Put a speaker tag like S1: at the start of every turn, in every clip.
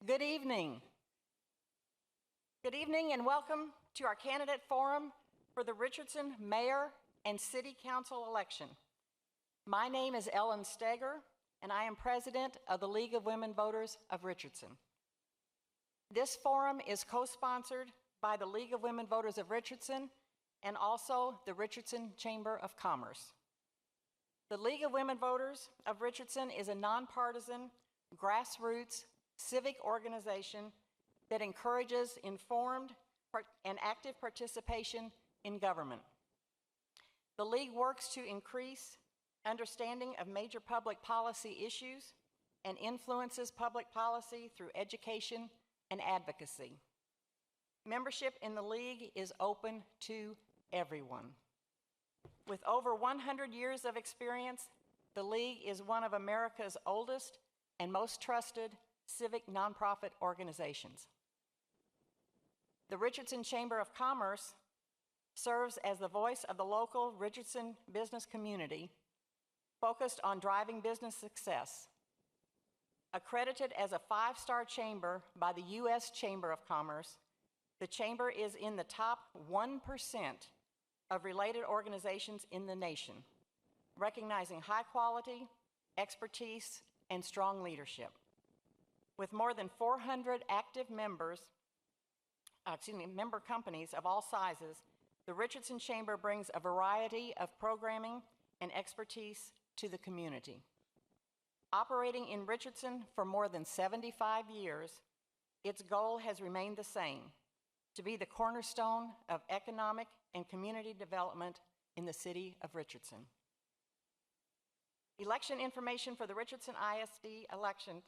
S1: Good evening. Good evening and welcome to our candidate forum for the Richardson Mayor and City Council election. My name is Ellen Steger and I am president of the League of Women Voters of Richardson. This forum is co-sponsored by the League of Women Voters of Richardson and also the Richardson Chamber of Commerce. The League of Women Voters of Richardson is a nonpartisan, grassroots, civic organization that encourages informed and active participation in government. The League works to increase understanding of major public policy issues and influences public policy through education and advocacy. Membership in the League is open to everyone. With over 100 years of experience, the League is one of America's oldest and most trusted civic nonprofit organizations. The Richardson Chamber of Commerce serves as the voice of the local Richardson business community, focused on driving business success. Accredited as a 5-star chamber by the U.S. Chamber of Commerce, the chamber is in the top 1% of related organizations in the nation, recognizing high quality, expertise, and strong leadership. With more than 400 active member companies of all sizes, the Richardson Chamber brings a variety of programming and expertise to the community. Operating in Richardson for more than 75 years, its goal has remained the same: to be the cornerstone of economic and community development in the city of Richardson. Election information for the Richardson ISD election,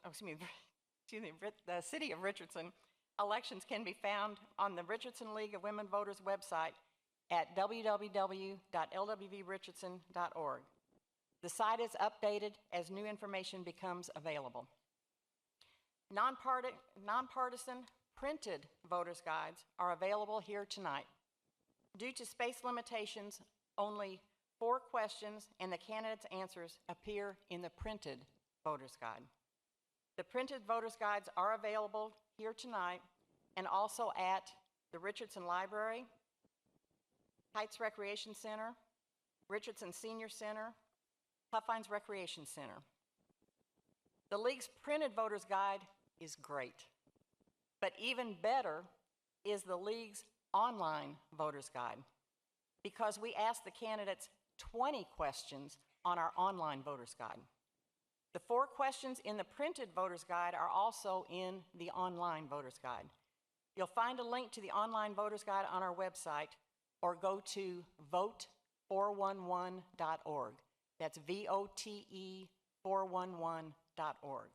S1: the City of Richardson elections can be found on the Richardson League of Women Voters website at www.lwvrichardson.org. The site is updated as new information becomes available. Nonpartisan printed voters' guides are available here tonight. Due to space limitations, only 4 questions and the candidates' answers appear in the printed voters' guide. The printed voters' guides are available here tonight and also at the Richardson Library, Heights Recreation Center, Richardson Senior Center, Huffines Recreation Center. The League's printed voters' guide is great, but even better is the League's online voters' guide, because we ask the candidates 20 questions on our online voters' guide. The 4 questions in the printed voters' guide are also in the online voters' guide. You'll find a link to the online voters' guide on our website, or go to vote411.org. That's VOTE411.org.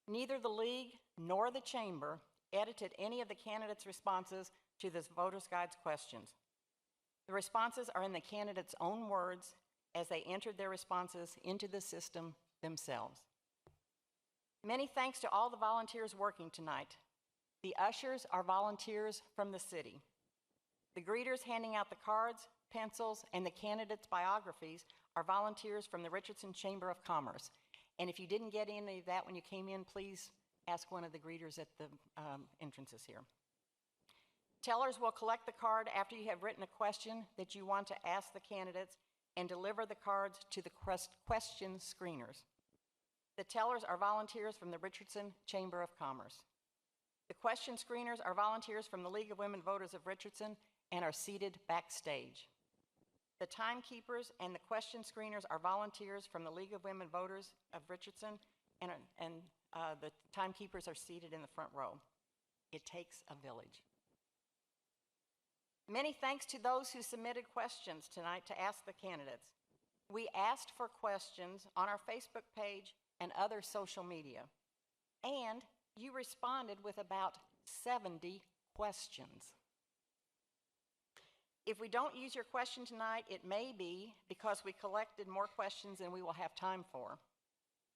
S1: Neither the League nor the Chamber edited any of the candidates' responses to this voters' guide's questions. The responses are in the candidates' own words as they entered their responses into the system themselves. Many thanks to all the volunteers working tonight. The ushers are volunteers from the city. The greeters handing out the cards, pencils, and the candidates' biographies are volunteers from the Richardson Chamber of Commerce. And if you didn't get any of that when you came in, please ask one of the greeters at the entrances here. Tellers will collect the card after you have written a question that you want to ask the candidates and deliver the cards to the question screeners. The tellers are volunteers from the Richardson Chamber of Commerce. The question screeners are volunteers from the League of Women Voters of Richardson and are seated backstage. The timekeepers and the question screeners are volunteers from the League of Women Voters of Richardson, and the timekeepers are seated in the front row. It takes a village. Many thanks to those who submitted questions tonight to ask the candidates. We asked for questions on our Facebook page and other social media, and you responded with about 70 questions. If we don't use your question tonight, it may be because we collected more questions than we will have time for.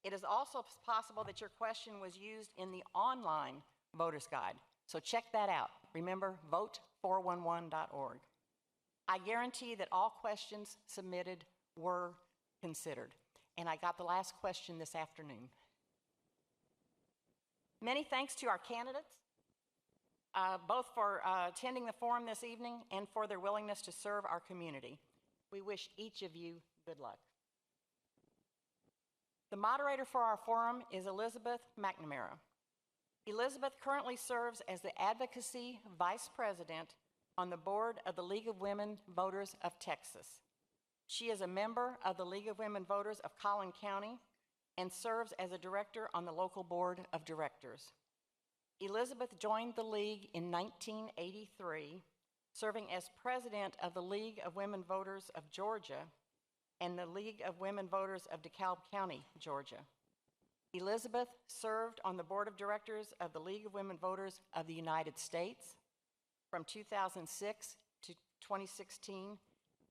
S1: It is also possible that your question was used in the online voters' guide, so check that out. Remember, vote411.org. I guarantee that all questions submitted were considered, and I got the last question this afternoon. Many thanks to our candidates, both for attending the forum this evening and for their willingness to serve our community. We wish each of you good luck. The moderator for our forum is Elizabeth McNamara. Elizabeth currently serves as the Advocacy Vice President on the board of the League of Women Voters of Texas. She is a member of the League of Women Voters of Collin County and serves as a director on the local board of directors. Elizabeth joined the League in 1983, serving as president of the League of Women Voters of Georgia and the League of Women Voters of DeKalb County, Georgia. Elizabeth served on the board of directors of the League of Women Voters of the United States from 2006 to 2016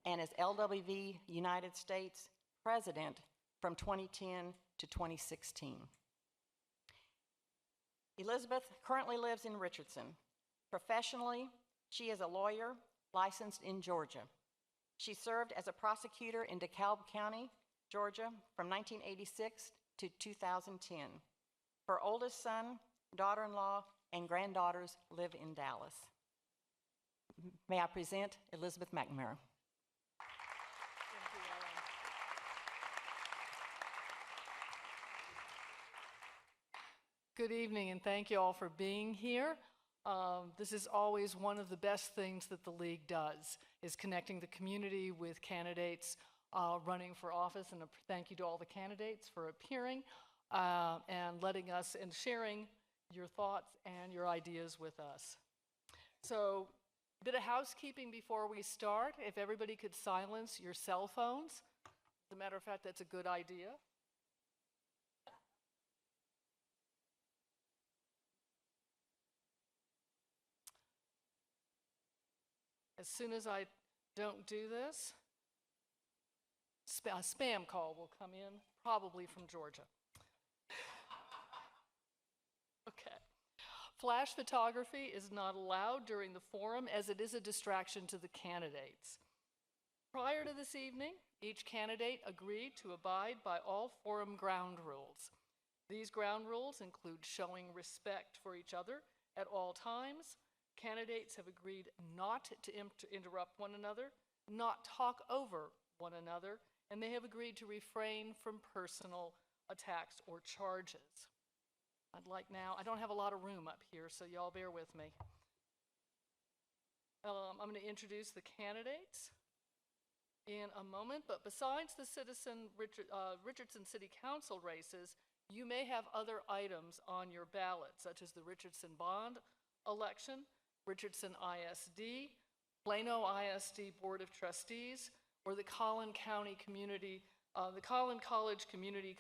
S1: and as LWV United States president from 2010 to 2016. Elizabeth currently lives in Richardson. Professionally, she is a lawyer licensed in Georgia. She served as a prosecutor in DeKalb County, Georgia from 1986 to 2010. Her oldest son, daughter-in-law, and granddaughters live in Dallas. May I present Elizabeth McNamara.
S2: Good evening, and thank you all for being here. This is always one of the best things that the League does, is connecting the community with candidates running for office, and a thank you to all the candidates for appearing and letting us and sharing your thoughts and your ideas with us. So, a bit of housekeeping before we start. If everybody could silence your cell phones. As a matter of fact, that's a good idea. As soon as I don't do this, a spam call will come in, probably from Georgia. Okay. Flash photography is not allowed during the forum as it is a distraction to the candidates. Prior to this evening, each candidate agreed to abide by all forum ground rules. These ground rules include showing respect for each other at all times. Candidates have agreed not to interrupt one another, not talk over one another, and they have agreed to refrain from personal attacks or charges. I don't have a lot of room up here, so y'all bear with me. I'm going to introduce the candidates in a moment, but besides the Richardson City Council races, you may have other items on your ballot, such as the Richardson bond election, Richardson ISD, Plano ISD Board of Trustees, or the Collin College Community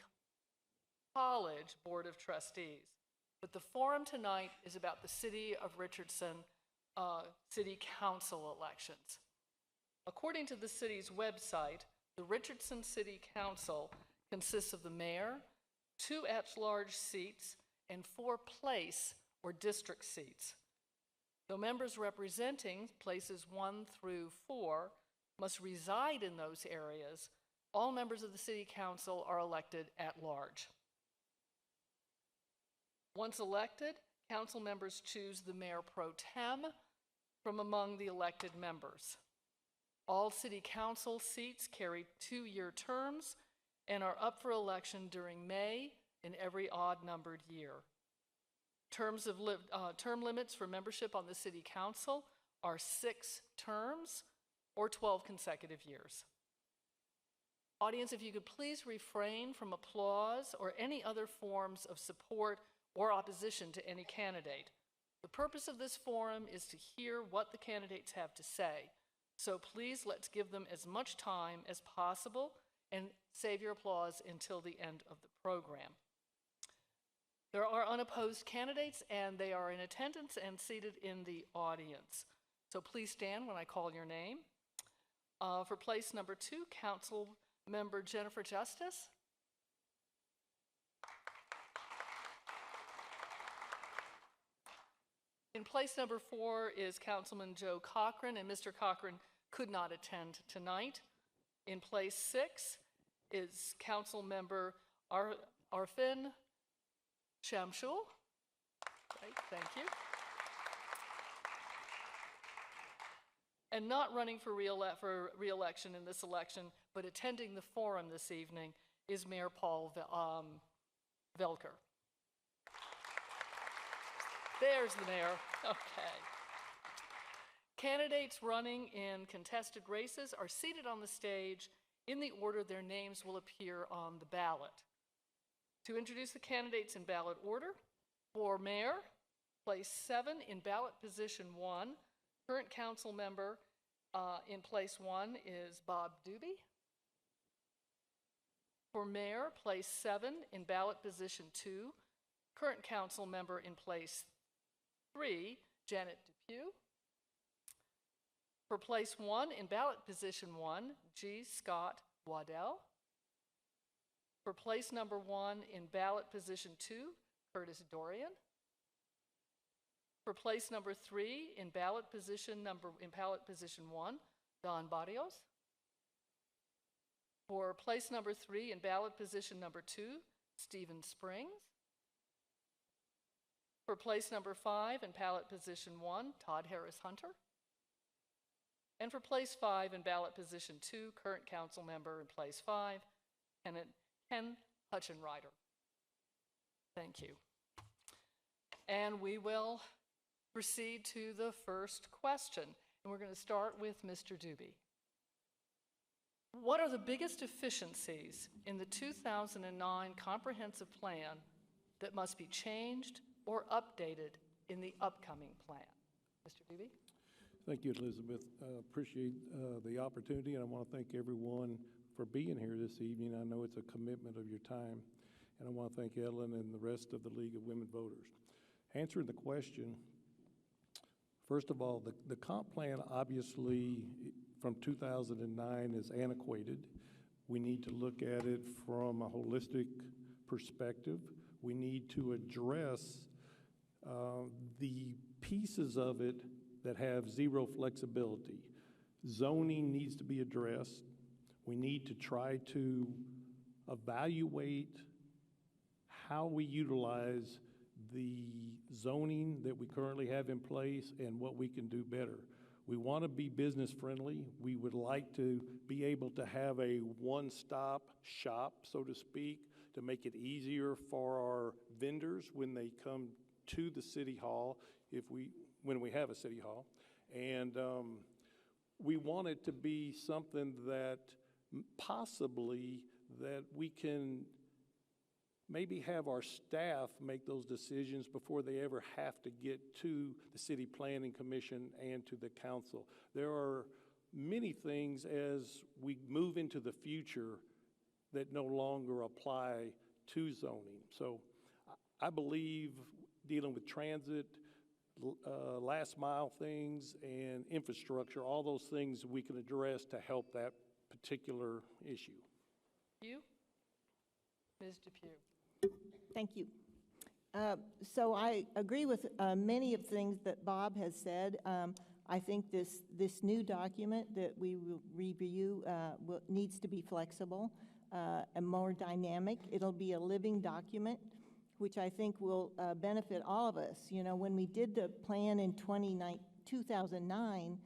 S2: College Board of Trustees. But the forum tonight is about the City of Richardson City Council elections. According to the city's website, the Richardson City Council consists of the mayor, 2 at-large seats, and 4 place or district seats. Though members representing places 1 through 4 must reside in those areas, all members of the City Council are elected at large. Once elected, council members choose the mayor pro tem from among the elected members. All City Council seats carry 2-year terms and are up for election during May in every odd-numbered year. Term limits for membership on the City Council are 6 terms or 12 consecutive years. Audience, if you could please refrain from applause or any other forms of support or opposition to any candidate. The purpose of this forum is to hear what the candidates have to say. So please, let's give them as much time as possible and save your applause until the end of the program. There are unopposed candidates, and they are in attendance and seated in the audience. So please stand when I call your name. For place number 2, Council Member Jennifer Justice. In place number 4 is Councilman Joe Cochran, and Mr. Cochran could not attend tonight. In place 6 is Council Member Arfin Shamshul. Right, thank you. And not running for re-election in this election, but attending the forum this evening is Mayor Paul Velker. There's the mayor. Okay. Candidates running in contested races are seated on the stage in the order their names will appear on the ballot. To introduce the candidates in ballot order, for mayor, place 7 in ballot position 1. Current council member in place 1 is Bob Doobie. For mayor, place 7 in ballot position 2. Current council member in place 3, Janet Depew. For place 1 in ballot position 1, G. Scott Waddell. For place number 1 in ballot position 2, Curtis Dorian. For place number 3 in ballot position 1, Don Barrios. For place number 3 in ballot position number 2, Stephen Springs. For place number 5 in ballot position 1, Todd Harris Hunter. And for place 5 in ballot position 2, current council member in place 5, Ken Hutchenrider. Thank you. And we will proceed to the first question. And we're going to start with Mr. Doobie. What are the biggest deficiencies in the 2009 comprehensive plan that must be changed or updated in the upcoming plan? Mr. Doobie?
S3: Thank you, Elizabeth. Appreciate the opportunity, and I want to thank everyone for being here this evening. I know it's a commitment of your time, and I want to thank Ellen and the rest of the League of Women Voters. Answering the question, first of all, the comp plan obviously from 2009 is antiquated. We need to look at it from a holistic perspective. We need to address the pieces of it that have zero flexibility. Zoning needs to be addressed. We need to try to evaluate how we utilize the zoning that we currently have in place and what we can do better. We want to be business friendly. We would like to be able to have a one-stop shop, so to speak, to make it easier for our vendors when they come to the city hall, when we have a city hall. And we want it to be something that possibly that we can maybe have our staff make those decisions before they ever have to get to the City Planning Commission and to the council. There are many things as we move into the future that no longer apply to zoning. So I believe dealing with transit, last mile things, and infrastructure, all those things we can address to help that particular issue.
S2: You? Ms. Depew.
S4: Thank you. So I agree with many of the things that Bob has said. I think this new document that we will review needs to be flexible and more dynamic. It'll be a living document, which I think will benefit all of us. You know, when we did the plan in 2009,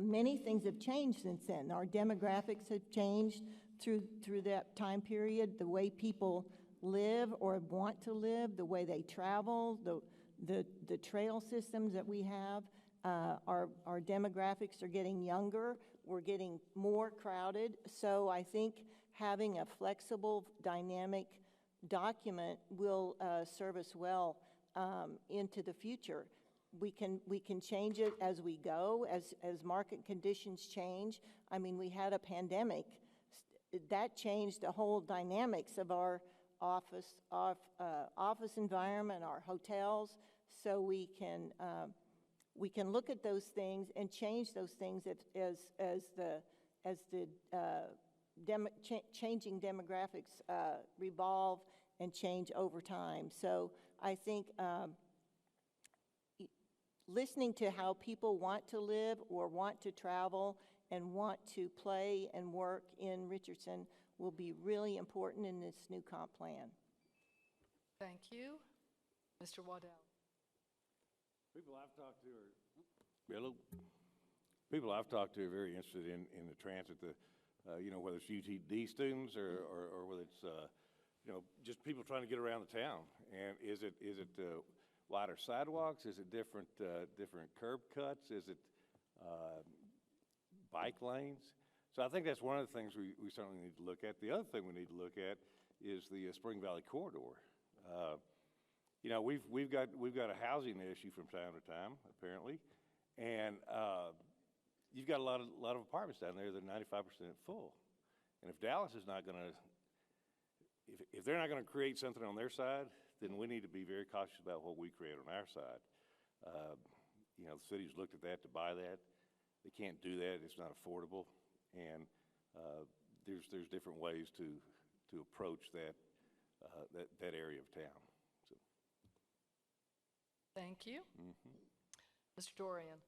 S4: many things have changed since then. Our demographics have changed through that time period, the way people live or want to live, the way they travel, the trail systems that we have. Our demographics are getting younger. We're getting more crowded. So I think having a flexible, dynamic document will serve us well into the future. We can change it as we go, as market conditions change. I mean, we had a pandemic. That changed the whole dynamics of our office environment, our hotels. So we can look at those things and change those things as the changing demographics revolve and change over time. So I think listening to how people want to live or want to travel and want to play and work in Richardson will be really important in this new comp plan.
S2: Thank you. Mr. Waddell.
S5: People I've talked to are, hello? People I've talked to are very interested in the transit, whether it's UTD students or whether it's, just people trying to get around the town. And is it wider sidewalks? Is it different curb cuts? Is it bike lanes? So I think that's one of the things we certainly need to look at. The other thing we need to look at is the Spring Valley corridor. We've got a housing issue from time to time, apparently, and you've got a lot of apartments down there that are 95% full. And if Dallas is not going to, if they're not going to create something on their side, then we need to be very cautious about what we create on our side. The city's looked at that to buy that. They can't do that. It's not affordable. And there's different ways to approach that area of town. So.
S2: Thank you. Mr. Dorian.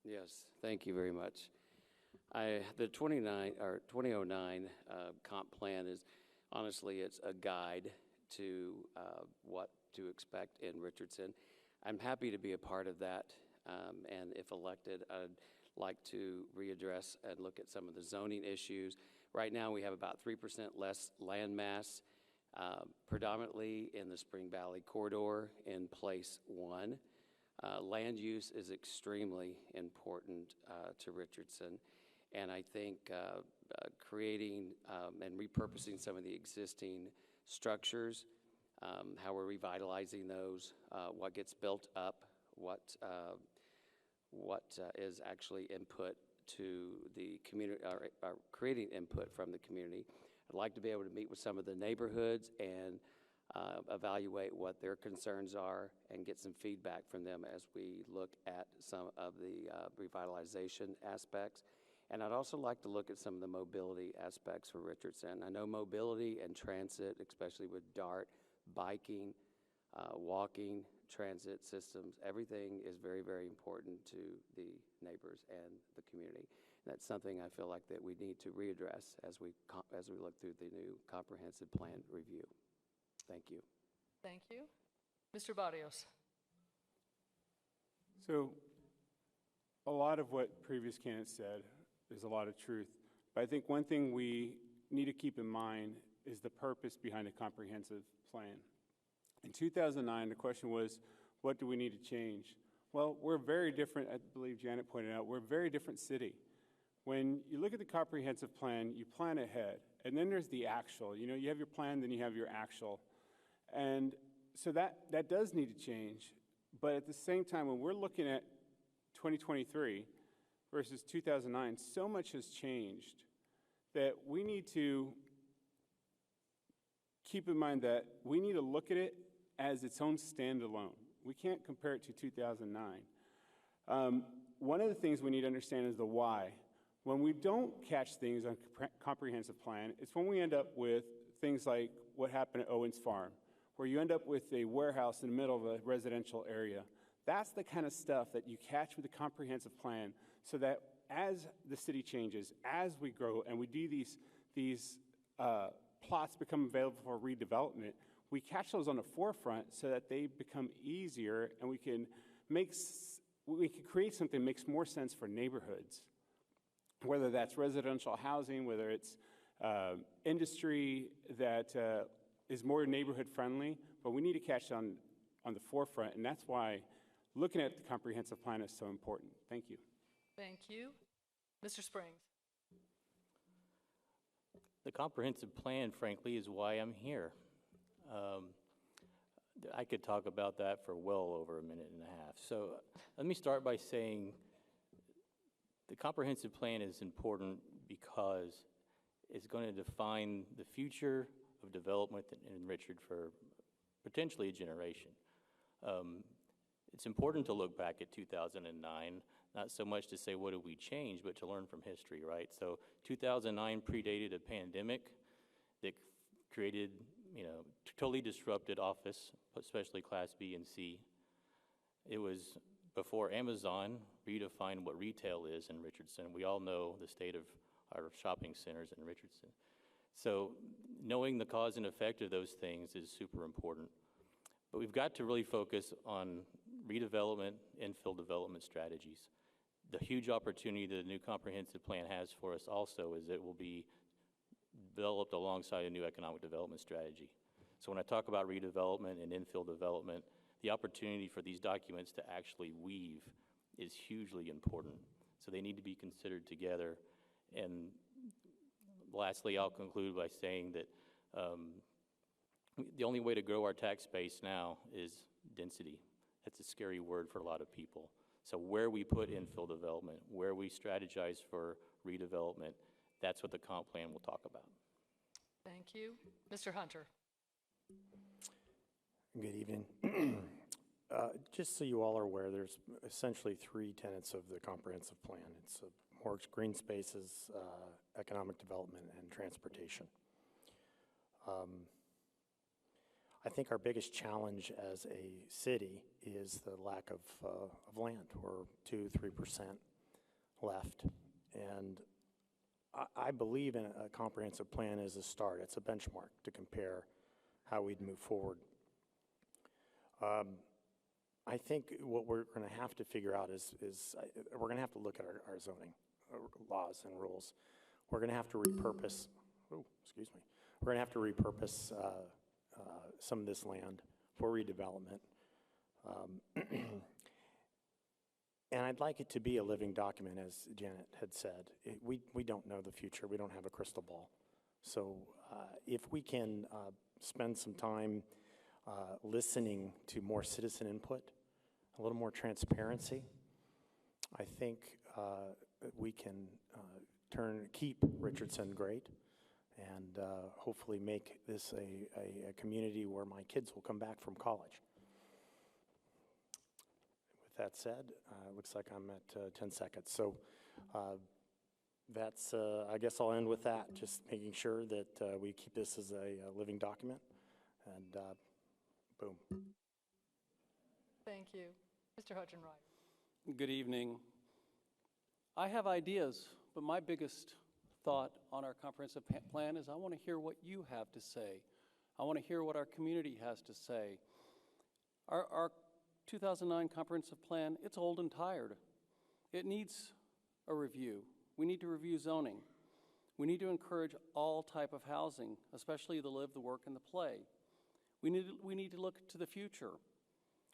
S6: Yes, thank you very much. The 2009 comp plan is, honestly, it's a guide to what to expect in Richardson. I'm happy to be a part of that, and if elected, I'd like to readdress and look at some of the zoning issues. Right now, we have about 3% less land mass, predominantly in the Spring Valley corridor in place 1. Land use is extremely important to Richardson, and I think creating and repurposing some of the existing structures, how we're revitalizing those, what gets built up, what is actually input to the community, or creating input from the community. I'd like to be able to meet with some of the neighborhoods and evaluate what their concerns are and get some feedback from them as we look at some of the revitalization aspects. And I'd also like to look at some of the mobility aspects for Richardson. I know mobility and transit, especially with DART, biking, walking, transit systems, everything is very, very important to the neighbors and the community. And that's something I feel like that we need to readdress as we look through the new comprehensive plan review. Thank you.
S2: Thank you. Mr. Barrios.
S7: So a lot of what previous candidates said, there's a lot of truth. But I think one thing we need to keep in mind is the purpose behind a comprehensive plan. In 2009, the question was, what do we need to change? Well, we're very different, I believe Janet pointed out, we're a very different city. When you look at the comprehensive plan, you plan ahead, and then there's the actual. You have your plan, then you have your actual. And so that does need to change. But at the same time, when we're looking at 2023 versus 2009, so much has changed that we need to keep in mind that we need to look at it as its own standalone. We can't compare it to 2009. One of the things we need to understand is the why. When we don't catch things on comprehensive plan, it's when we end up with things like what happened at Owens Farm, where you end up with a warehouse in the middle of a residential area. That's the kind of stuff that you catch with a comprehensive plan, so that as the city changes, as we grow, and we do these plots become available for redevelopment, we catch those on the forefront so that they become easier, and we can create something that makes more sense for neighborhoods, whether that's residential housing, whether it's industry that is more neighborhood friendly, but we need to catch on the forefront, and that's why looking at the comprehensive plan is so important. Thank you.
S2: Thank you. Mr. Springs.
S8: The comprehensive plan, frankly, is why I'm here. I could talk about that for well over a minute and a half. So let me start by saying the comprehensive plan is important because it's going to define the future of development in Richard for potentially a generation. It's important to look back at 2009, not so much to say what did we change, but to learn from history, right? So 2009 predated a pandemic that created, totally disrupted office, especially Class B and C. It was before Amazon redefined what retail is in Richardson. We all know the state of our shopping centers in Richardson. So knowing the cause and effect of those things is super important. But we've got to really focus on redevelopment, infill development strategies. The huge opportunity that the new comprehensive plan has for us also is it will be developed alongside a new economic development strategy. So when I talk about redevelopment and infill development, the opportunity for these documents to actually weave is hugely important. So they need to be considered together. And lastly, I'll conclude by saying that the only way to grow our tax base now is density. That's a scary word for a lot of people. So where we put infill development, where we strategize for redevelopment, that's what the comp plan will talk about.
S2: Thank you. Mr. Hunter.
S9: Good evening. Just so you all are aware, there's essentially three tenets of the comprehensive plan. It's more green spaces, economic development, and transportation. I think our biggest challenge as a city is the lack of land. We're 2-3% left. And I believe in a comprehensive plan as a start. It's a benchmark to compare how we'd move forward. I think what we're going to have to figure out is we're going to have to look at our zoning laws and rules. We're going to have to repurpose, we're going to have to repurpose some of this land for redevelopment. And I'd like it to be a living document, as Janet had said. We don't know the future. We don't have a crystal ball. So if we can spend some time listening to more citizen input, a little more transparency, I think we can keep Richardson great and hopefully make this a community where my kids will come back from college. With that said, looks like I'm at 10 seconds. So that's, I guess I'll end with that, just making sure that we keep this as a living document, and boom.
S2: Thank you. Mr. Hutchinson-Ryder.
S10: Good evening. I have ideas, but my biggest thought on our comprehensive plan is I want to hear what you have to say. I want to hear what our community has to say. Our 2009 comprehensive plan, it's old and tired. It needs a review. We need to review zoning. We need to encourage all type of housing, especially the live, the work, and the play. We need to look to the future.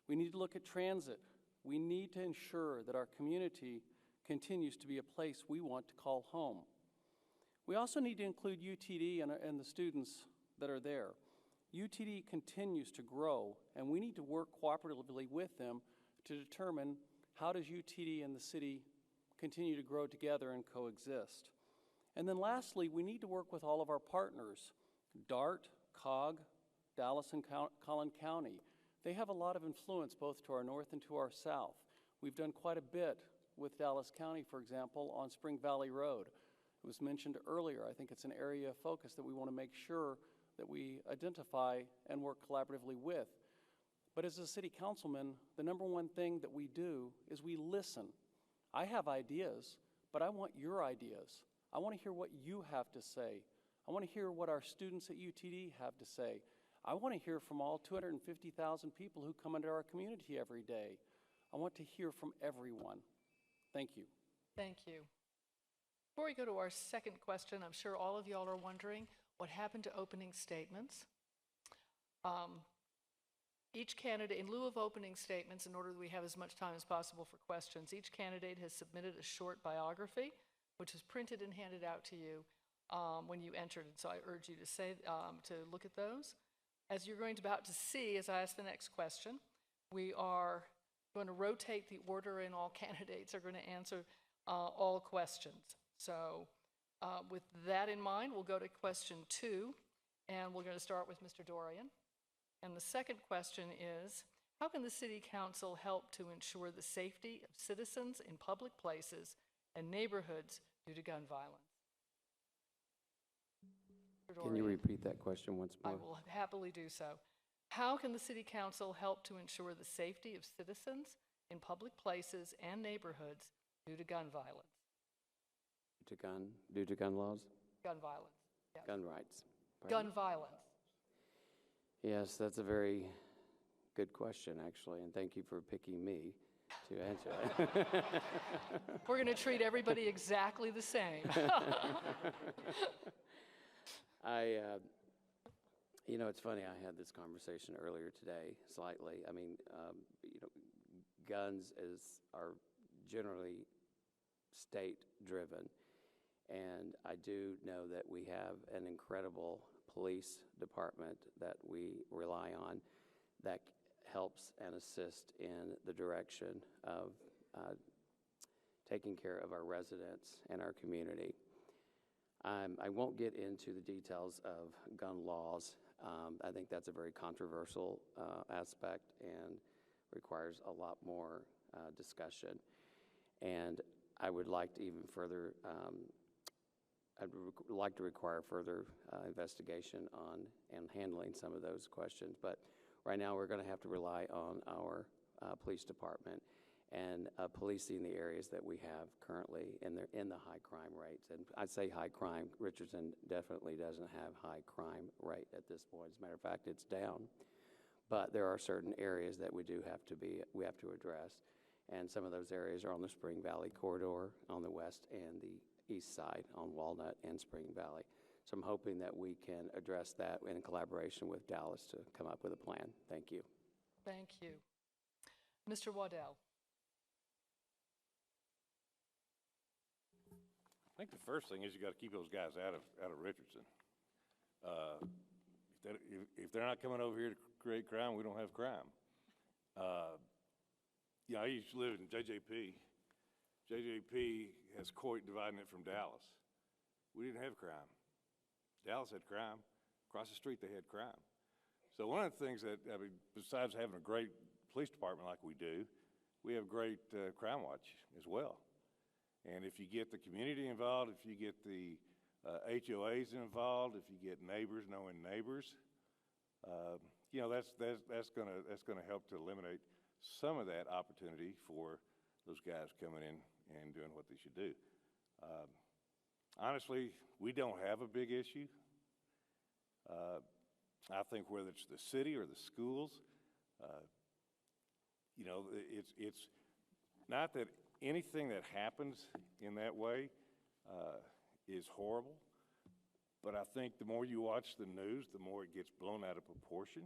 S10: We need to look at transit. We need to ensure that our community continues to be a place we want to call home. We also need to include UTD and the students that are there. UTD continues to grow, and we need to work cooperatively with them to determine how does UTD and the city continue to grow together and coexist. And then lastly, we need to work with all of our partners, DART, COG, Dallas and Collin County. They have a lot of influence both to our north and to our south. We've done quite a bit with Dallas County, for example, on Spring Valley Road. It was mentioned earlier. I think it's an area of focus that we want to make sure that we identify and work collaboratively with. But as a city councilman, the number one thing that we do is we listen. I have ideas, but I want your ideas. I want to hear what you have to say. I want to hear what our students at UTD have to say. I want to hear from all 250,000 people who come into our community every day. I want to hear from everyone. Thank you.
S2: Thank you. Before we go to our second question, I'm sure all of y'all are wondering what happened to opening statements. Each candidate, in lieu of opening statements, in order that we have as much time as possible for questions, each candidate has submitted a short biography, which is printed and handed out to you when you entered. And so I urge you to look at those. As you're about to see, as I ask the next question, we are going to rotate the order, and all candidates are going to answer all questions. So with that in mind, we'll go to question 2, and we're going to start with Mr. Dorian. And the second question is, how can the City Council help to ensure the safety of citizens in public places and neighborhoods due to gun violence? Mr.
S6: Can you
S2: Dorian.
S6: repeat that question once more?
S2: I will happily do so. How can the City Council help to ensure the safety of citizens in public places and neighborhoods due to gun violence?
S6: Due to gun laws?
S2: Gun violence. Yes.
S6: Gun rights.
S2: Gun violence.
S6: Yes, that's a very Good question, actually, and thank you for picking me to answer it.
S2: We're going to treat everybody exactly the same.
S6: You know, it's funny, I had this conversation earlier today, slightly. I mean, you know, guns are generally state-driven, and I do know that we have an incredible police department that we rely on that helps and assists in the direction of taking care of our residents and our community. I won't get into the details of gun laws. I think that's a very controversial aspect and requires a lot more discussion. And I would like to even further, like to require further investigation on and handling some of those questions. But right now, we're going to have to rely on our police department and policing the areas that we have currently in the high crime rates. And I'd say high crime. Richardson definitely doesn't have high crime rate at this point. As a matter of fact, it's down. But there are certain areas that we have to address. And some of those areas are on the Spring Valley corridor on the west and the east side on Walnut and Spring Valley. So I'm hoping that we can address that in collaboration with Dallas to come up with a plan. Thank you.
S2: Thank you. Mr. Waddell.
S5: I think the first thing is you got to keep those guys out of Richardson. If they're not coming over here to create crime, we don't have crime. You know, I used to live in JJP. JJP has Coit dividing it from Dallas. We didn't have crime. Dallas had crime. Across the street, they had crime. So one of the things that, I mean, besides having a great police department like we do, we have great crime watch as well. And if you get the community involved, if you get the HOAs involved, if you get neighbors knowing neighbors, you know, that's gonna help to eliminate some of that opportunity for those guys coming in and doing what they should do. Honestly, we don't have a big issue. I think whether it's the city or the schools, you know, it's not that anything that happens in that way is horrible, but I think the more you watch the news, the more it gets blown out of proportion.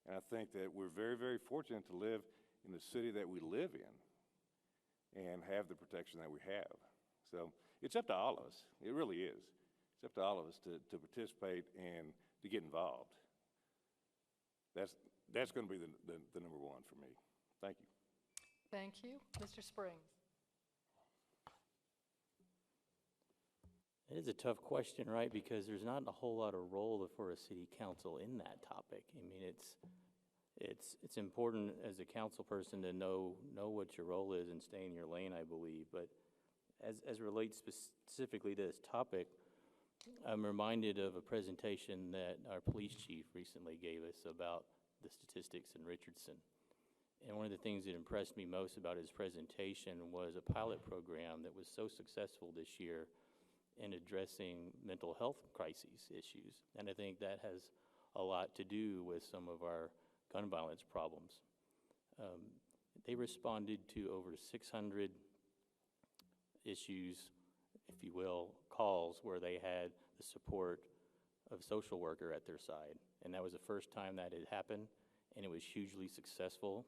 S5: And I think that we're very, very fortunate to live in the city that we live in and have the protection that we have. So it's up to all of us. It really is. It's up to all of us to participate and to get involved. That's going to be the number one for me. Thank you.
S2: Thank you. Mr. Springs.
S8: It is a tough question, right? Because there's not a whole lot of role for a city council in that topic. I mean, it's important as a council person to know what your role is and stay in your lane, I believe. But as relates specifically to this topic, I'm reminded of a presentation that our police chief recently gave us about the statistics in Richardson. And one of the things that impressed me most about his presentation was a pilot program that was so successful this year in addressing mental health crises issues. And I think that has a lot to do with some of our gun violence problems. They responded to over 600 issues, if you will, calls where they had the support of a social worker at their side. And that was the first time that had happened, and it was hugely successful.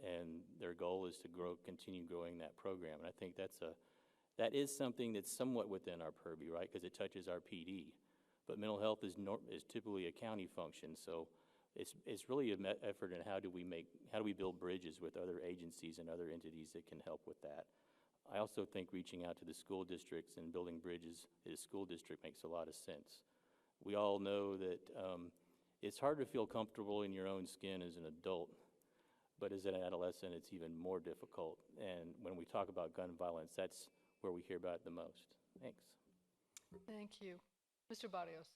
S8: And their goal is to continue growing that program. And I think that is something that's somewhat within our purview, right? Because it touches our PD. But mental health is typically a county function, so it's really an effort in how do we build bridges with other agencies and other entities that can help with that. I also think reaching out to the school districts and building bridges in a school district makes a lot of sense. We all know that it's hard to feel comfortable in your own skin as an adult, but as an adolescent, it's even more difficult. And when we talk about gun violence, that's where we hear about it the most. Thanks.
S2: Thank you. Mr. Barrios.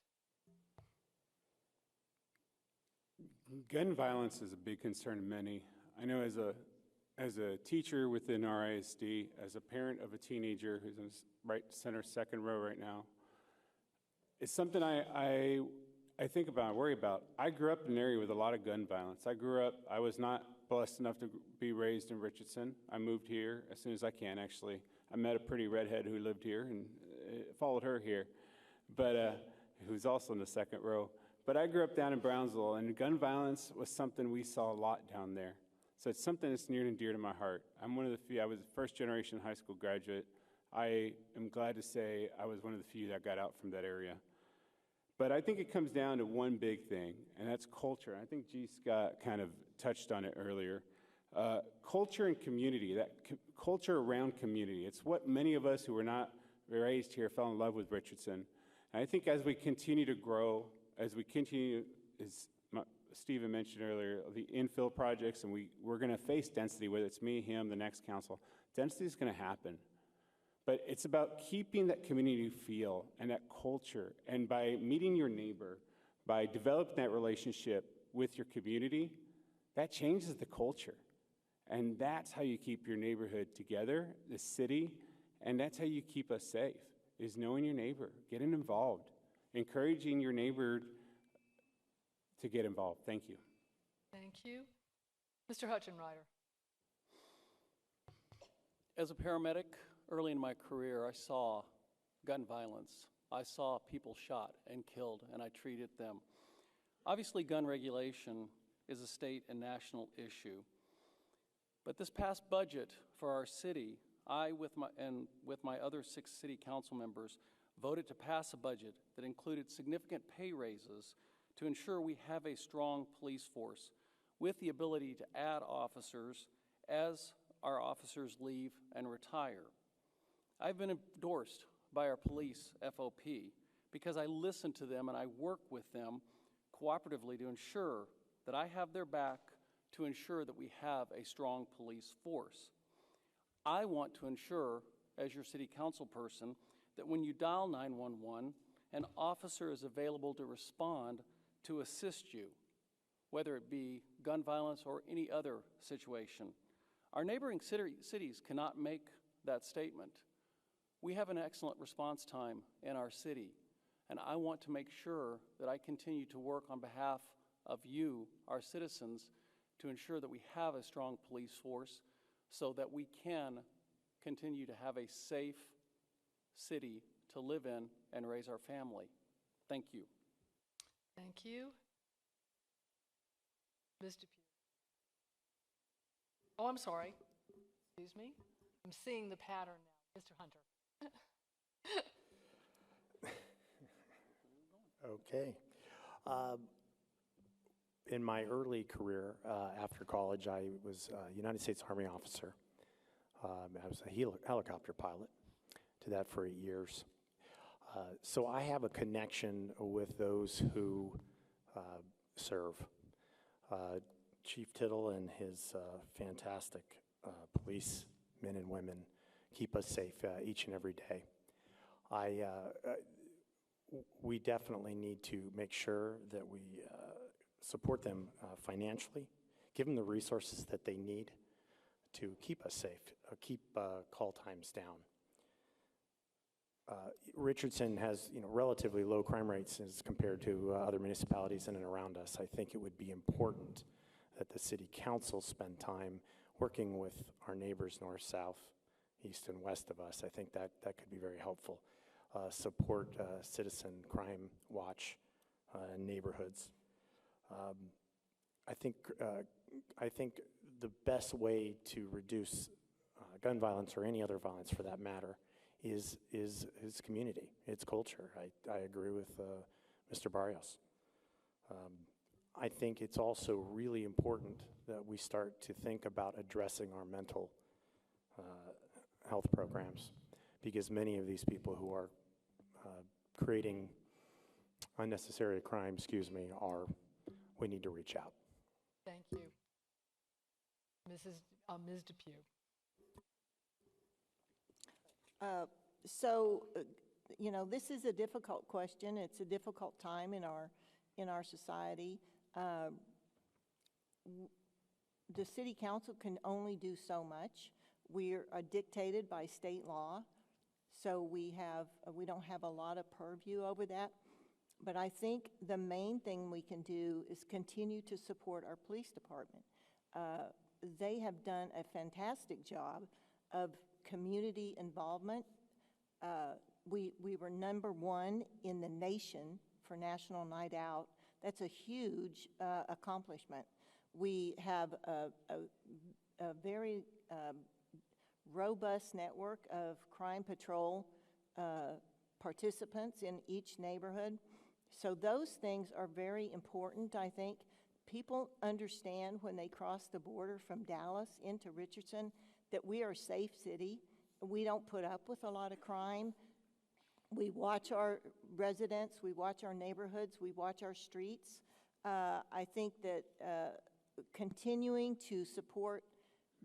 S7: Gun violence is a big concern to many. I know as a teacher within our ISD, as a parent of a teenager who's in right center second row right now, it's something I I think about and worry about, I grew up in an area with a lot of gun violence. I was not blessed enough to be raised in Richardson. I moved here as soon as I can, actually. I met a pretty redhead who lived here and followed her here, but who's also in the second row. But I grew up down in Brownsville, and gun violence was something we saw a lot down there. So it's something that's near and dear to my heart. I'm one of the few, I was a first-generation high school graduate. I am glad to say I was one of the few that got out from that area. But I think it comes down to one big thing, and that's culture. I think G. Scott kind of touched on it earlier. Culture and community, culture around community. It's what many of us who were not raised here fell in love with Richardson. And I think as we continue to grow, as we continue, as Stephen mentioned earlier, the infill projects, and we're going to face density, whether it's me, him, the next council, density is going to happen. But it's about keeping that community feel and that culture. And by meeting your neighbor, by developing that relationship with your community, that changes the culture. And that's how you keep your neighborhood together, the city, and that's how you keep us safe, is knowing your neighbor, getting involved, encouraging your neighbor to get involved. Thank you.
S2: Thank you. Mr. Hutchenrider.
S10: As a paramedic, early in my career, I saw gun violence. I saw people shot and killed, and I treated them. Obviously, gun regulation is a state and national issue. But this past budget for our city, I, with my other 6 city council members, voted to pass a budget that included significant pay raises to ensure we have a strong police force with the ability to add officers as our officers leave and retire. I've been endorsed by our police FOP because I listen to them and I work with them cooperatively to ensure that I have their back to ensure that we have a strong police force. I want to ensure, as your city council person, that when you dial 911, an officer is available to respond to assist you, whether it be gun violence or any other situation. Our neighboring cities cannot make that statement. We have an excellent response time in our city, and I want to make sure that I continue to work on behalf of you, our citizens, to ensure that we have a strong police force so that we can continue to have a safe city to live in and raise our family. Thank you.
S2: Thank you. Ms. Depew. Oh, I'm sorry. Excuse me. I'm seeing the pattern now. Mr. Hunter.
S9: Okay. In my early career, after college, I was a United States Army officer. I was a helicopter pilot, did that for 8 years. So I have a connection with those who serve. Chief Tittle and his fantastic police men and women keep us safe each and every day. We definitely need to make sure that we support them financially, give them the resources that they need to keep us safe, keep call times down. Richardson has, relatively low crime rates as compared to other municipalities in and around us. I think it would be important that the city council spend time working with our neighbors north, south, east, and west of us. I think that could be very helpful. Support citizen crime watch in neighborhoods. I think the best way to reduce gun violence, or any other violence for that matter, is community, it's culture. I agree with Mr. Barrios. I think it's also really important that we start to think about addressing our mental health programs, because many of these people who are creating unnecessary crime, we need to reach out.
S2: Thank you. Ms. Depew.
S4: This is a difficult question. It's a difficult time in our society. The city council can only do so much. We're dictated by state law, so we don't have a lot of purview over that. But I think the main thing we can do is continue to support our police department. They have done a fantastic job of community involvement. We were #1 in the nation for National Night Out. That's a huge accomplishment. We have a very robust network of crime patrol participants in each neighborhood. So those things are very important, I think. People understand when they cross the border from Dallas into Richardson that we are a safe city. We don't put up with a lot of crime. We watch our residents, we watch our neighborhoods, we watch our streets. I think that continuing to support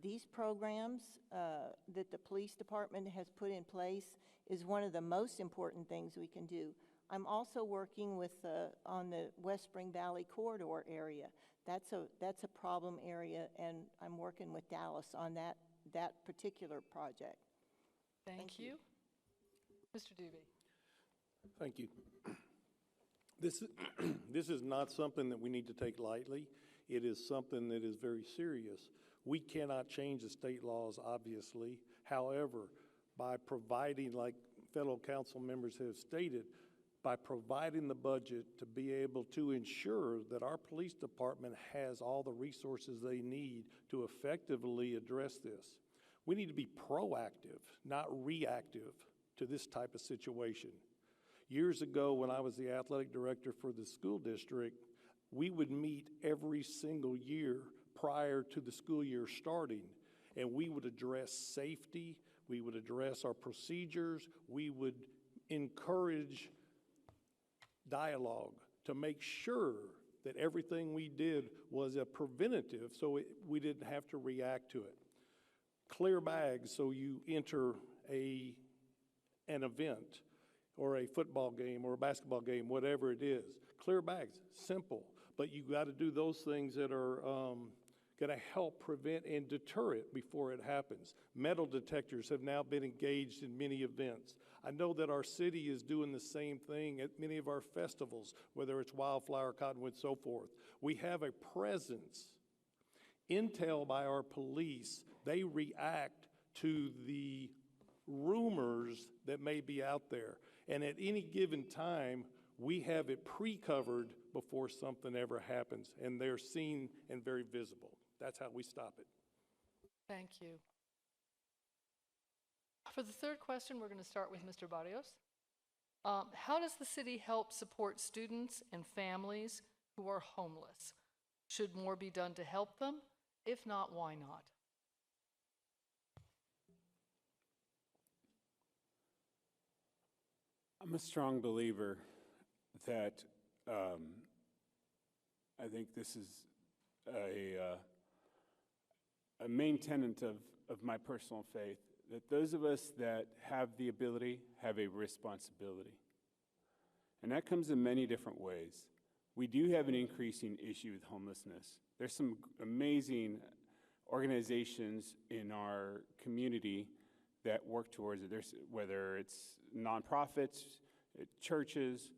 S4: these programs that the police department has put in place is one of the most important things we can do. I'm also working with on the West Spring Valley corridor area. That's a problem area, and I'm working with Dallas on that particular project.
S2: Thank you. Mr. Doobie.
S3: Thank you. This is not something that we need to take lightly. It is something that is very serious. We cannot change the state laws, obviously. However, by providing, like fellow council members have stated, by providing the budget to be able to ensure that our police department has all the resources they need to effectively address this. We need to be proactive, not reactive to this type of situation. Years ago, when I was the athletic director for the school district, we would meet every single year prior to the school year starting, and we would address safety, we would address our procedures, we would encourage dialogue to make sure that everything we did was a preventative so we didn't have to react to it. Clear bags so you enter an event or a football game or a basketball game, whatever it is. Clear bags, simple, but you got to do those things that are going to help prevent and deter it before it happens. Metal detectors have now been engaged in many events. I know that our city is doing the same thing at many of our festivals, whether it's Wildflower, Cottonwood, so forth. We have a presence. Intel by our police, they react to the rumors that may be out there. And at any given time, we have it pre-covered before something ever happens, and they're seen and very visible. That's how we stop it.
S2: Thank you. For the third question, we're going to start with Mr. Barrios. How does the city help support students and families who are homeless? Should more be done to help them? If not, why not?
S7: I'm a strong believer that I think this is a main tenet of my personal faith, that those of us that have the ability have a responsibility. And that comes in many different ways. We do have an increasing issue with homelessness. There's some amazing organizations in our community that work towards it. Whether it's nonprofits, churches,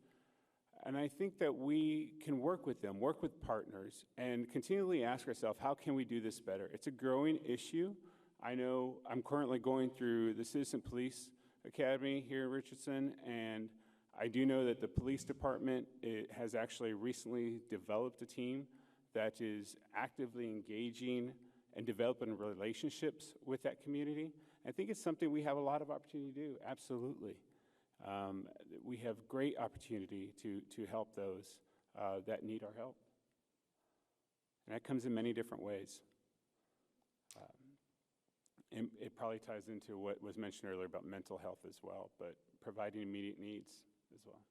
S7: and I think that we can work with them, work with partners, and continually ask ourselves, how can we do this better? It's a growing issue. I know I'm currently going through the Citizen Police Academy here in Richardson, and I do know that the police department has actually recently developed a team that is actively engaging and developing relationships with that community. I think it's something we have a lot of opportunity to do, absolutely. We have great opportunity to help those that need our help. And that comes in many different ways. And it probably ties into what was mentioned earlier about mental health as well, but providing immediate needs as well.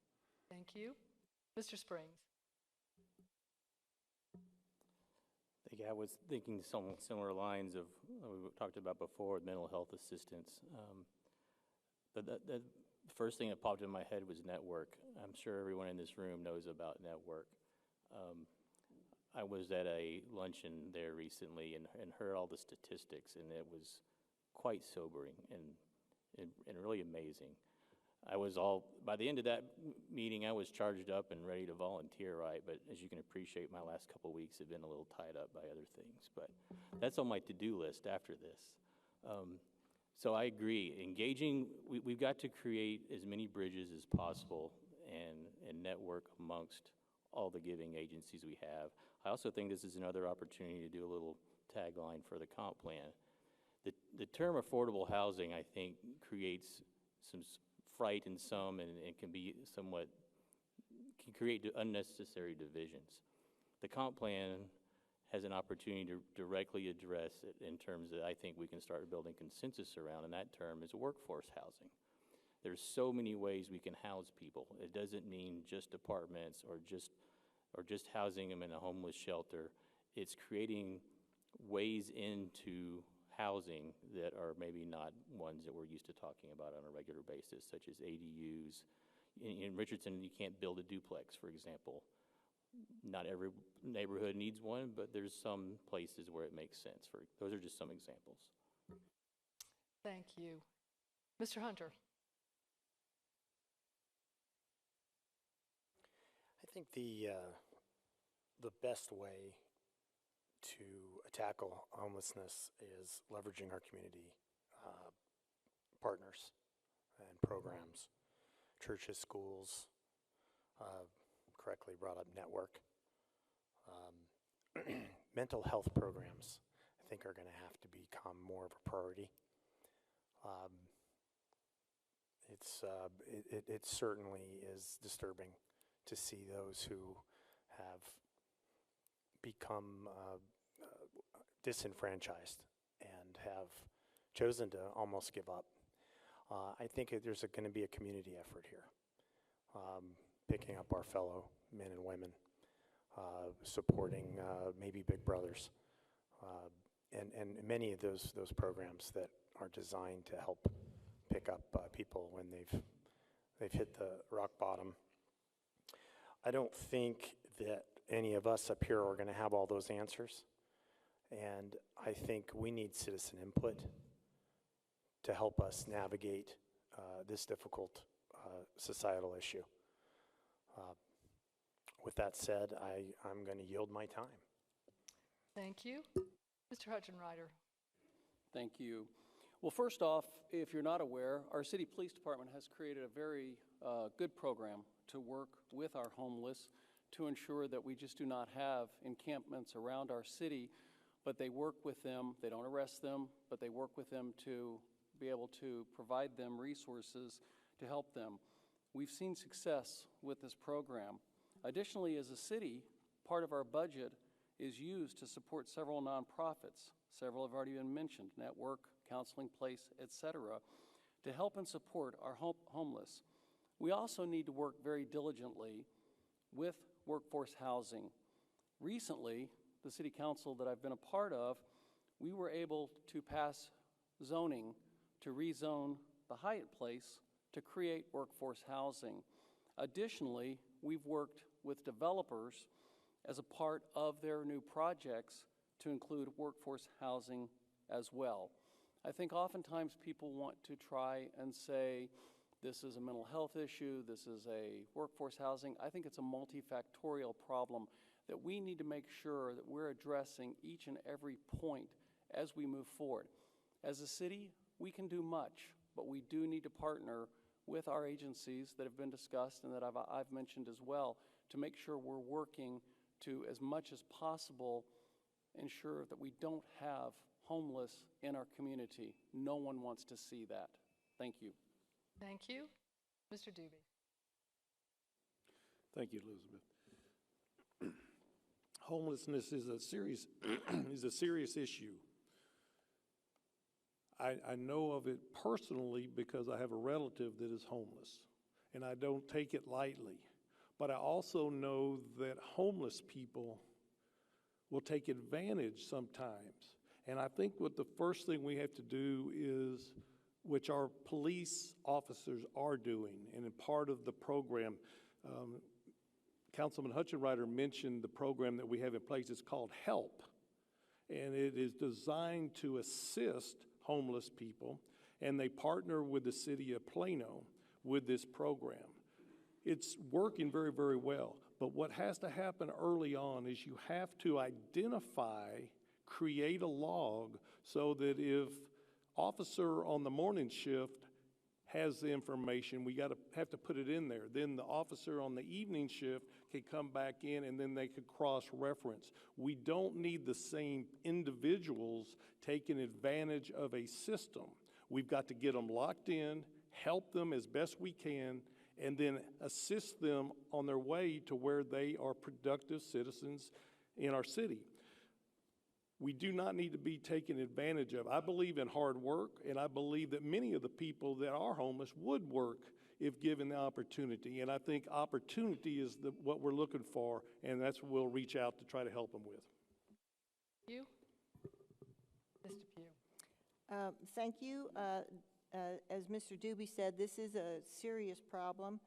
S2: Thank you. Mr. Springs.
S8: I was thinking similar lines of what we talked about before with mental health assistance. But the first thing that popped in my head was network. I'm sure everyone in this room knows about network. I was at a luncheon there recently and heard all the statistics, and it was quite sobering and really amazing. by the end of that meeting, I was charged up and ready to volunteer, right? But as you can appreciate, my last couple of weeks have been a little tied up by other things. But that's on my to-do list after this. So I agree. Engaging, we've got to create as many bridges as possible and network amongst all the giving agencies we have. I also think this is another opportunity to do a little tagline for the comp plan. The term affordable housing, I think, creates some fright in some and can be can create unnecessary divisions. The comp plan has an opportunity to directly address it in terms that I think we can start building consensus around, and that term is workforce housing. There's so many ways we can house people. It doesn't mean just apartments or just housing them in a homeless shelter. It's creating ways into housing that are maybe not ones that we're used to talking about on a regular basis, such as ADUs. In Richardson, you can't build a duplex, for example. Not every neighborhood needs one, but there's some places where it makes sense. Those are just some examples.
S2: Thank you. Mr. Hunter.
S9: I think the best way to tackle homelessness is leveraging our community partners and programs, churches, schools, correctly brought up network. Mental health programs, I think, are going to have to become more of a priority. It certainly is disturbing to see those who have become disenfranchised and have chosen to almost give up. I think there's going to be a community effort here, picking up our fellow men and women, supporting maybe Big Brothers, and many of those programs that are designed to help pick up people when they've hit the rock bottom. I don't think that any of us up here are going to have all those answers, and I think we need citizen input to help us navigate this difficult societal issue. With that said, I'm going to yield my time.
S2: Thank you. Mr. Hutchenrider.
S10: Thank you. Well, first off, if you're not aware, our city police department has created a very good program to work with our homeless to ensure that we just do not have encampments around our city, but they work with them. They don't arrest them, but they work with them to be able to provide them resources to help them. We've seen success with this program. Additionally, as a city, part of our budget is used to support several nonprofits. Several have already been mentioned: Network, Counseling Place, etc., to help and support our homeless. We also need to work very diligently with workforce housing. Recently, the city council that I've been a part of, we were able to pass zoning to rezone the Hyatt Place to create workforce housing. Additionally, we've worked with developers as a part of their new projects to include workforce housing as well. I think oftentimes people want to try and say, this is a mental health issue, this is a workforce housing. I think it's a multifactorial problem that we need to make sure that we're addressing each and every point as we move forward. As a city, we can do much, but we do need to partner with our agencies that have been discussed and that I've mentioned as well to make sure we're working to, as much as possible, ensure that we don't have homeless in our community. No one wants to see that. Thank you.
S2: Thank you. Mr. Doobie.
S3: Thank you, Elizabeth. Homelessness is a serious is a serious issue. I know of it personally because I have a relative that is homeless, and I don't take it lightly. But I also know that homeless people will take advantage sometimes. And I think what the first thing we have to do is, which our police officers are doing, and in part of the program, Councilman Hutchenrider mentioned the program that we have in place. It's called HELP, and it is designed to assist homeless people, and they partner with the city of Plano with this program. It's working very, very well. But what has to happen early on is you have to identify, create a log so that if officer on the morning shift has the information, we have to put it in there. Then the officer on the evening shift can come back in and then they could cross-reference. We don't need the same individuals taking advantage of a system. We've got to get them locked in, help them as best we can, and then assist them on their way to where they are productive citizens in our city. We do not need to be taken advantage of. I believe in hard work, and I believe that many of the people that are homeless would work if given the opportunity. And I think opportunity is what we're looking for, and that's what we'll reach out to try to help them with.
S2: You? Mr. Pugh.
S4: Thank you. As Mr. Doobie said, this is a serious problem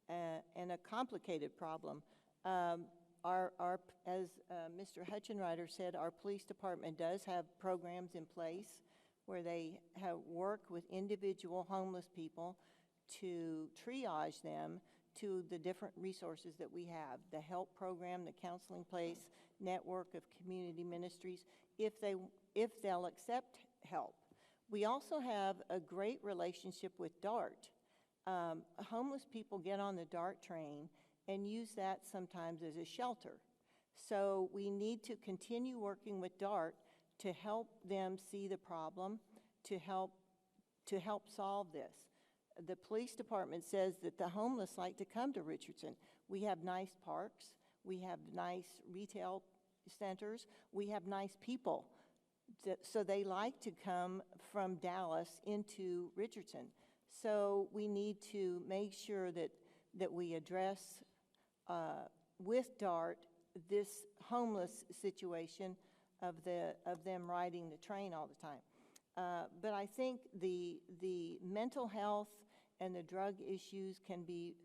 S4: and a complicated problem. As Mr. Hutchenreiter said, our police department does have programs in place where they have worked with individual homeless people to triage them to the different resources that we have, the help program, the counseling place, network of community ministries, if they'll accept help. We also have a great relationship with DART. Homeless people get on the DART train and use that sometimes as a shelter. So we need to continue working with DART to help them see the problem, to help solve this. The police department says that the homeless like to come to Richardson. We have nice parks, we have nice retail centers, we have nice people. So they like to come from Dallas into Richardson. So we need to make sure that we address with DART this homeless situation of them riding the train all the time. But I think the mental health and the drug issues can be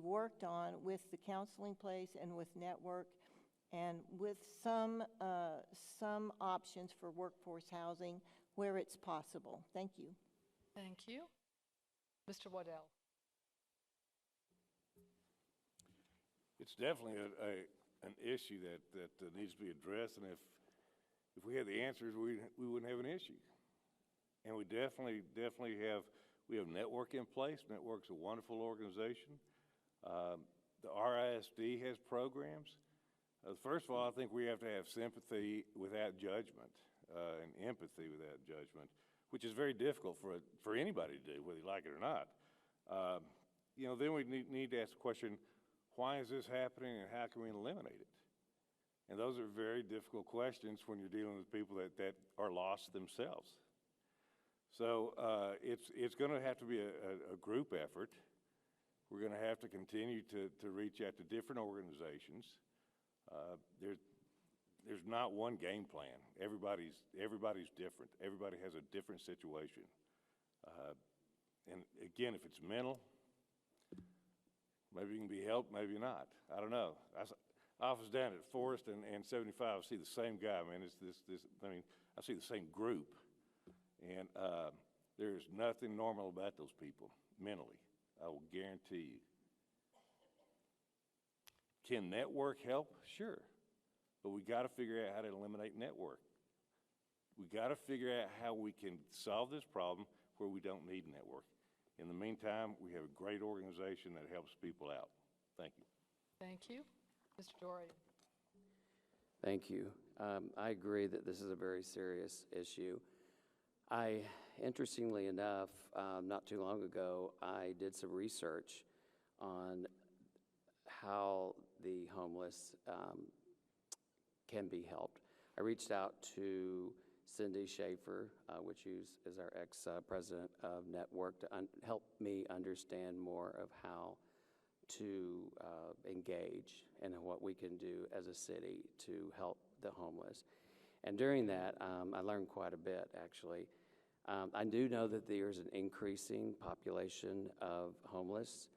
S4: worked on with the counseling place and with network and with some options for workforce housing where it's possible. Thank you.
S2: Thank you. Mr. Waddell.
S5: It's definitely an issue that needs to be addressed, and if we had the answers, we wouldn't have an issue. And we definitely have Network in place. Network's a wonderful organization. The RISD has programs. First of all, I think we have to have sympathy without judgment and empathy without judgment, which is very difficult for anybody to do, whether you like it or not. Then we need to ask the question, why is this happening and how can we eliminate it? And those are very difficult questions when you're dealing with people that are lost themselves. So it's going to have to be a group effort. We're going to have to continue to reach out to different organizations. There's not one game plan. Everybody's different. Everybody has a different situation. And again, if it's mental, maybe you can be helped, maybe not. I don't know. I was down at Forest and 75. I see the same guy, man. I see the same group. And there's nothing normal about those people mentally. I will guarantee you. Can network help? Sure. But we got to figure out how to eliminate network. We got to figure out how we can solve this problem where we don't need network. In the meantime, we have a great organization that helps people out. Thank you.
S2: Thank you. Mr. Dorian.
S6: Thank you. I agree that this is a very serious issue. Interestingly enough, not too long ago, I did some research on how the homeless can be helped. I reached out to Cindy Schaefer, which is our ex-president of Network, to help me understand more of how to engage and what we can do as a city to help the homeless. And during that, I learned quite a bit, actually. I do know that there's an increasing population of homeless,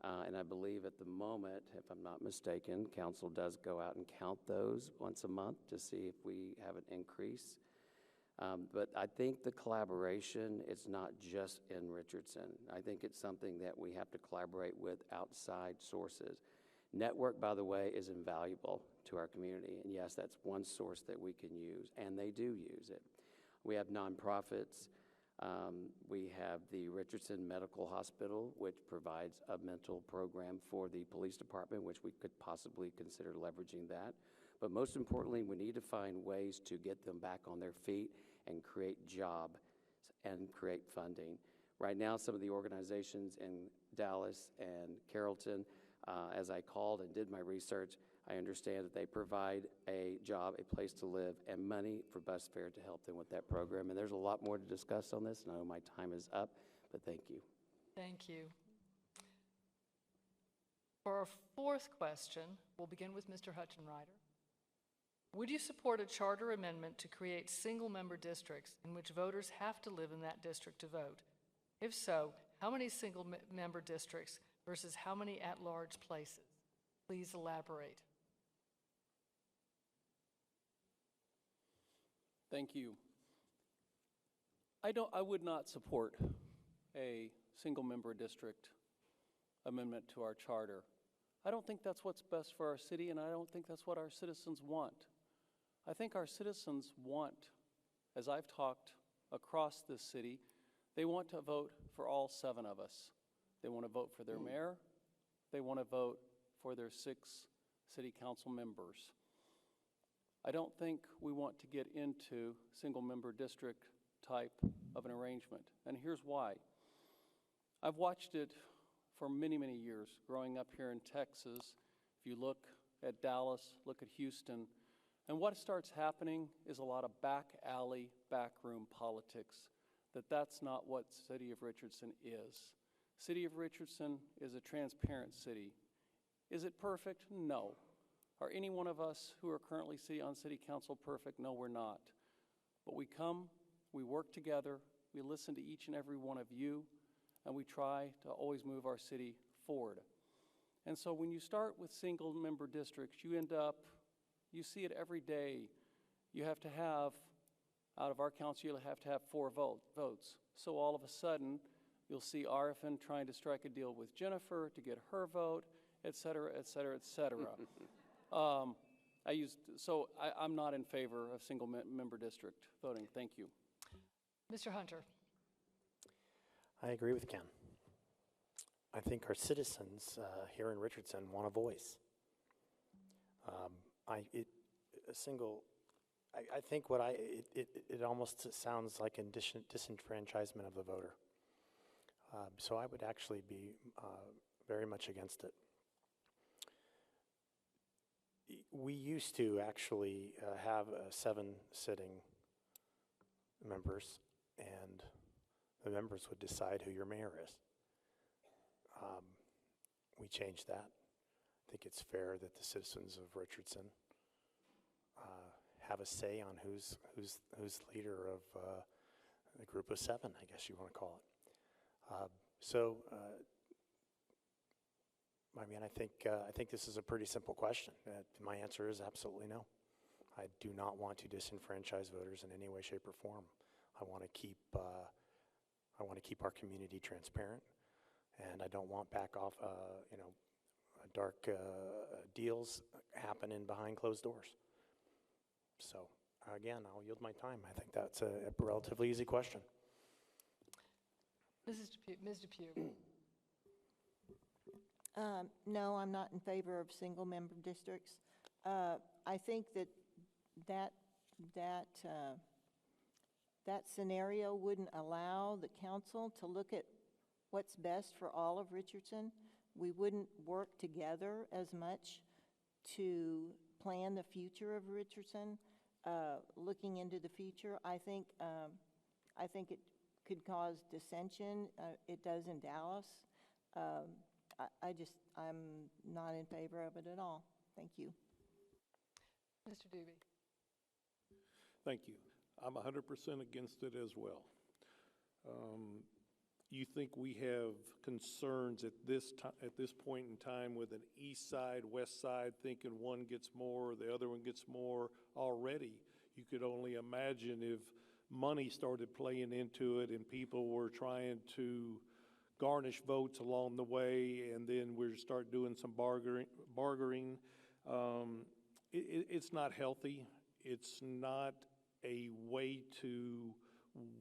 S6: and I believe at the moment, if I'm not mistaken, council does go out and count those once a month to see if we have an increase. But I think the collaboration, it's not just in Richardson. I think it's something that we have to collaborate with outside sources. Network, by the way, is invaluable to our community. And yes, that's one source that we can use, and they do use it. We have nonprofits. We have the Richardson Medical Hospital, which provides a mental program for the police department, which we could possibly consider leveraging that. But most importantly, we need to find ways to get them back on their feet and create jobs and create funding. Right now, some of the organizations in Dallas and Carrollton, as I called and did my research, I understand that they provide a job, a place to live, and money for bus fare to help them with that program. And there's a lot more to discuss on this, and I know my time is up, but thank you.
S2: Thank you. For our fourth question, we'll begin with Mr. Hutchenrider. Would you support a charter amendment to create single-member districts in which voters have to live in that district to vote? If so, how many single-member districts versus how many at-large places? Please elaborate.
S10: Thank you. I would not support a single-member district amendment to our charter. I don't think that's what's best for our city, and I don't think that's what our citizens want. I think our citizens want, as I've talked across this city, they want to vote for all 7 of us. They want to vote for their mayor. They want to vote for their 6 city council members. I don't think we want to get into single-member district type of an arrangement, and here's why. I've watched it for many, many years, growing up here in Texas. If you look at Dallas, look at Houston, and what starts happening is a lot of back alley, backroom politics. That's not what City of Richardson is. City of Richardson is a transparent city. Is it perfect? No. Are any one of us who are currently on city council perfect? No, we're not. But we come, we work together, we listen to each and every one of you, and we try to always move our city forward. And so when you start with single-member districts, you end up, you see it every day. You have to have, out of our council, you'll have to have 4 votes. So all of a sudden, you'll see Arifin trying to strike a deal with Jennifer to get her vote, et cetera, et cetera, et cetera. I'm not in favor of single-member district voting. Thank you.
S2: Mr. Hunter.
S9: I agree with Ken. I think our citizens here in Richardson want a voice. I think it almost sounds like a disenfranchisement of the voter. So I would actually be very much against it. We used to actually have 7 sitting members, and the members would decide who your mayor is. We changed that. I think it's fair that the citizens of Richardson have a say on who's leader of the group of 7, I guess you want to call it. I think this is a pretty simple question. My answer is absolutely no. I do not want to disenfranchise voters in any way, shape, or form. I want to keep our community transparent, and I don't want dark deals happening behind closed doors. So again, I'll yield my time. I think that's a relatively easy question.
S2: Ms. Depew.
S4: No, I'm not in favor of single-member districts. I think that scenario wouldn't allow the council to look at what's best for all of Richardson. We wouldn't work together as much to plan the future of Richardson, looking into the future. I think it could cause dissension. It does in Dallas. I'm not in favor of it at all. Thank you.
S2: Mr. Doobie.
S3: Thank you. I'm 100% against it as well. You think we have concerns at this point in time with an east side, west side, thinking one gets more, the other one gets more already? You could only imagine if money started playing into it and people were trying to garnish votes along the way, and then we start doing some bargaining. It's not healthy. It's not a way to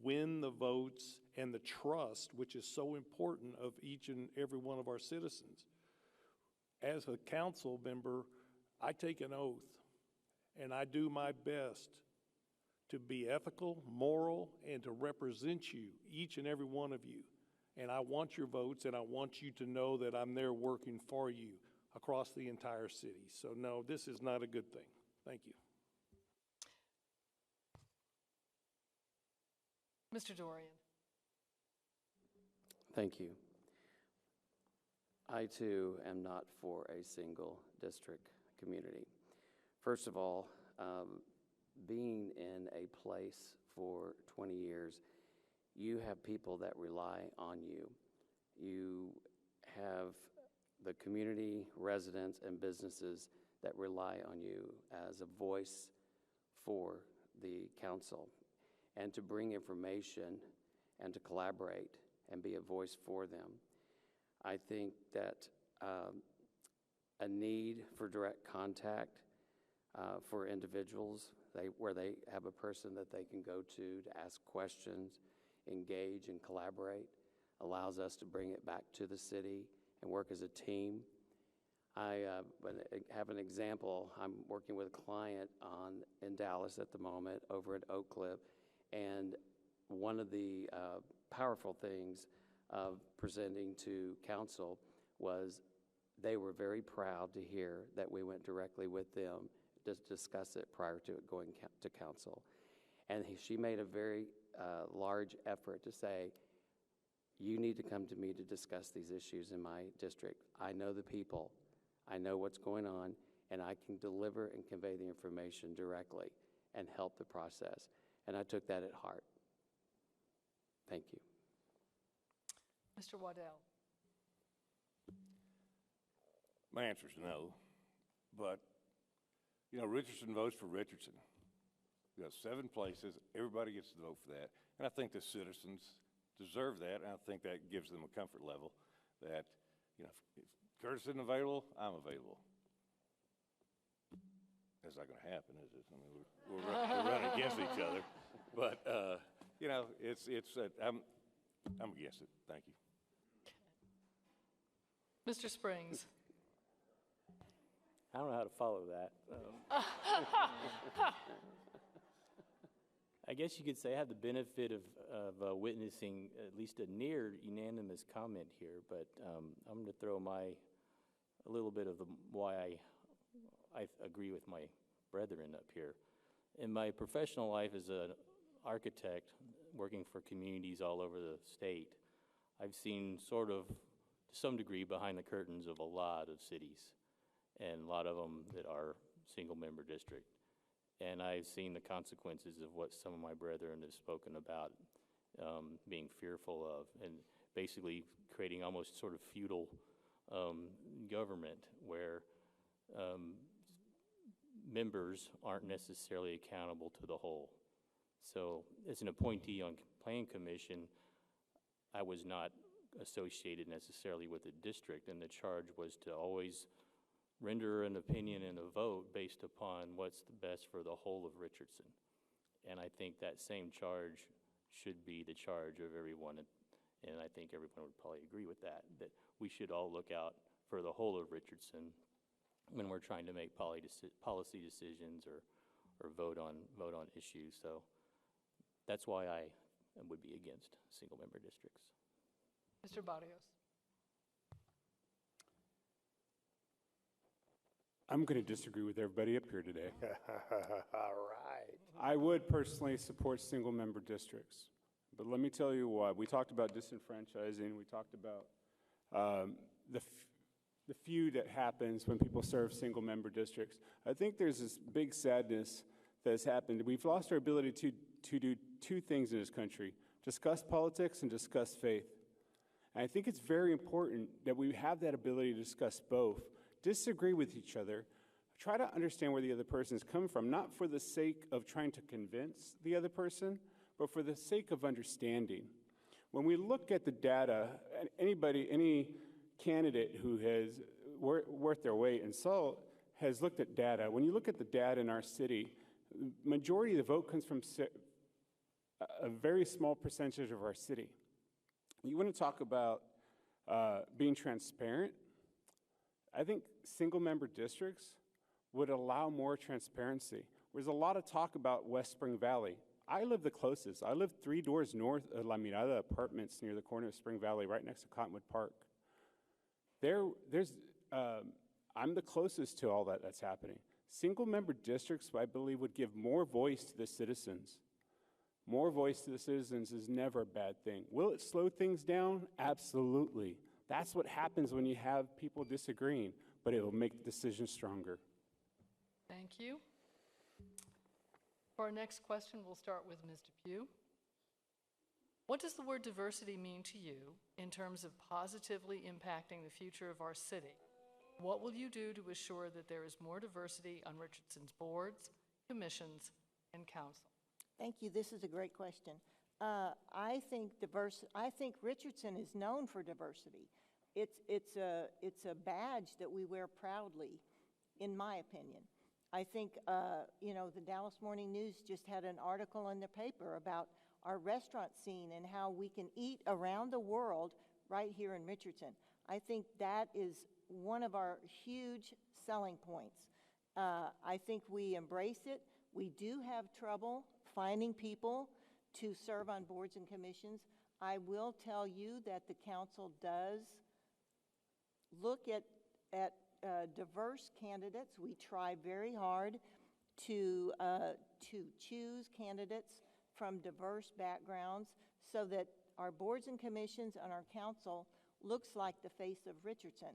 S3: win the votes and the trust, which is so important, of each and every one of our citizens. As a council member, I take an oath, and I do my best to be ethical, moral, and to represent you, each and every one of you. And I want your votes, and I want you to know that I'm there working for you across the entire city. So no, this is not a good thing. Thank you.
S2: Mr. Dorian.
S6: Thank you. I too am not for a single district community. First of all, being in a place for 20 years, you have people that rely on you. You have the community, residents, and businesses that rely on you as a voice for the council, and to bring information and to collaborate and be a voice for them. I think that a need for direct contact for individuals, where they have a person that they can go to ask questions, engage, and collaborate, allows us to bring it back to the city and work as a team. I have an example. I'm working with a client in Dallas at the moment, over at Oak Cliff, and one of the powerful things of presenting to council was they were very proud to hear that we went directly with them to discuss it prior to it going to council. And she made a very large effort to say, you need to come to me to discuss these issues in my district. I know the people, I know what's going on, and I can deliver and convey the information directly and help the process. And I took that at heart. Thank you.
S2: Mr. Waddell.
S5: My answer is no, but, you know, Richardson votes for Richardson. We got 7 places, everybody gets to vote for that, and I think the citizens deserve that, and I think that gives them a comfort level that, you know, if Curtis isn't available, I'm available. That's not going to happen, is it? I mean, we're running against each other, but, you know, I'm against it. Thank you.
S2: Mr. Springs.
S8: I don't know how to follow that. I guess you could say I have the benefit of witnessing at least a near unanimous comment here, but I'm going to throw a little bit of why I agree with my brethren up here. In my professional life as an architect working for communities all over the state, I've seen sort of, to some degree, behind the curtains of a lot of cities, and a lot of them that are single-member district. And I've seen the consequences of what some of my brethren have spoken about, being fearful of, and basically creating almost sort of feudal government where members aren't necessarily accountable to the whole. So as an appointee on Plan Commission, I was not associated necessarily with the district, and the charge was to always render an opinion and a vote based upon what's the best for the whole of Richardson. And I think that same charge should be the charge of everyone, and I think everyone would probably agree with that we should all look out for the whole of Richardson when we're trying to make policy decisions or vote on issues. So that's why I would be against single-member districts.
S2: Mr. Barrios.
S7: I'm going to disagree with everybody up here today.
S9: All right.
S7: I would personally support single-member districts, but let me tell you why. We talked about disenfranchising. We talked about the feud that happens when people serve single-member districts. I think there's this big sadness that has happened. We've lost our ability to do 2 things in this country: discuss politics and discuss faith. And I think it's very important that we have that ability to discuss both, disagree with each other, try to understand where the other person is coming from, not for the sake of trying to convince the other person, but for the sake of understanding, when we look at the data, any candidate who has worth their weight in salt has looked at data. When you look at the data in our city, majority of the vote comes from a very small percentage of our city. You want to talk about being transparent? I think single-member districts would allow more transparency. There's a lot of talk about West Spring Valley. I live the closest. I live 3 doors north of La Mirada Apartments near the corner of Spring Valley, right next to Cottonwood Park. I'm the closest to all that's happening. Single-member districts, I believe, would give more voice to the citizens. More voice to the citizens is never a bad thing. Will it slow things down? Absolutely. That's what happens when you have people disagreeing, but it will make the decision stronger.
S2: Thank you. For our next question, we'll start with Ms. Depew. What does the word diversity mean to you in terms of positively impacting the future of our city? What will you do to assure that there is more diversity on Richardson's boards, commissions, and council?
S4: Thank you. This is a great question. I think Richardson is known for diversity. It's a badge that we wear proudly, in my opinion. I think, the Dallas Morning News just had an article in the paper about our restaurant scene and how we can eat around the world right here in Richardson. I think that is one of our huge selling points. I think we embrace it. We do have trouble finding people to serve on boards and commissions. I will tell you that the council does look at diverse candidates. We try very hard to choose candidates from diverse backgrounds so that our boards and commissions and our council looks like the face of Richardson.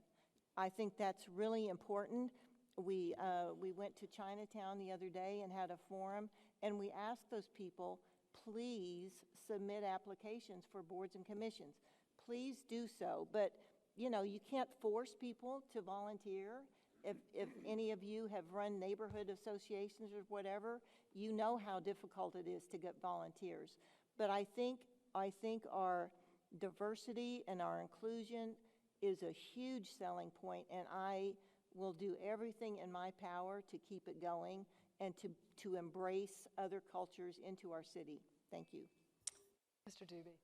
S4: I think that's really important. We went to Chinatown the other day and had a forum, and we asked those people, please submit applications for boards and commissions. Please do so. But, you can't force people to volunteer. If any of you have run neighborhood associations or whatever, you know how difficult it is to get volunteers. But I think our diversity and our inclusion is a huge selling point, and I will do everything in my power to keep it going and to embrace other cultures into our city. Thank you.
S2: Mr. Doobie.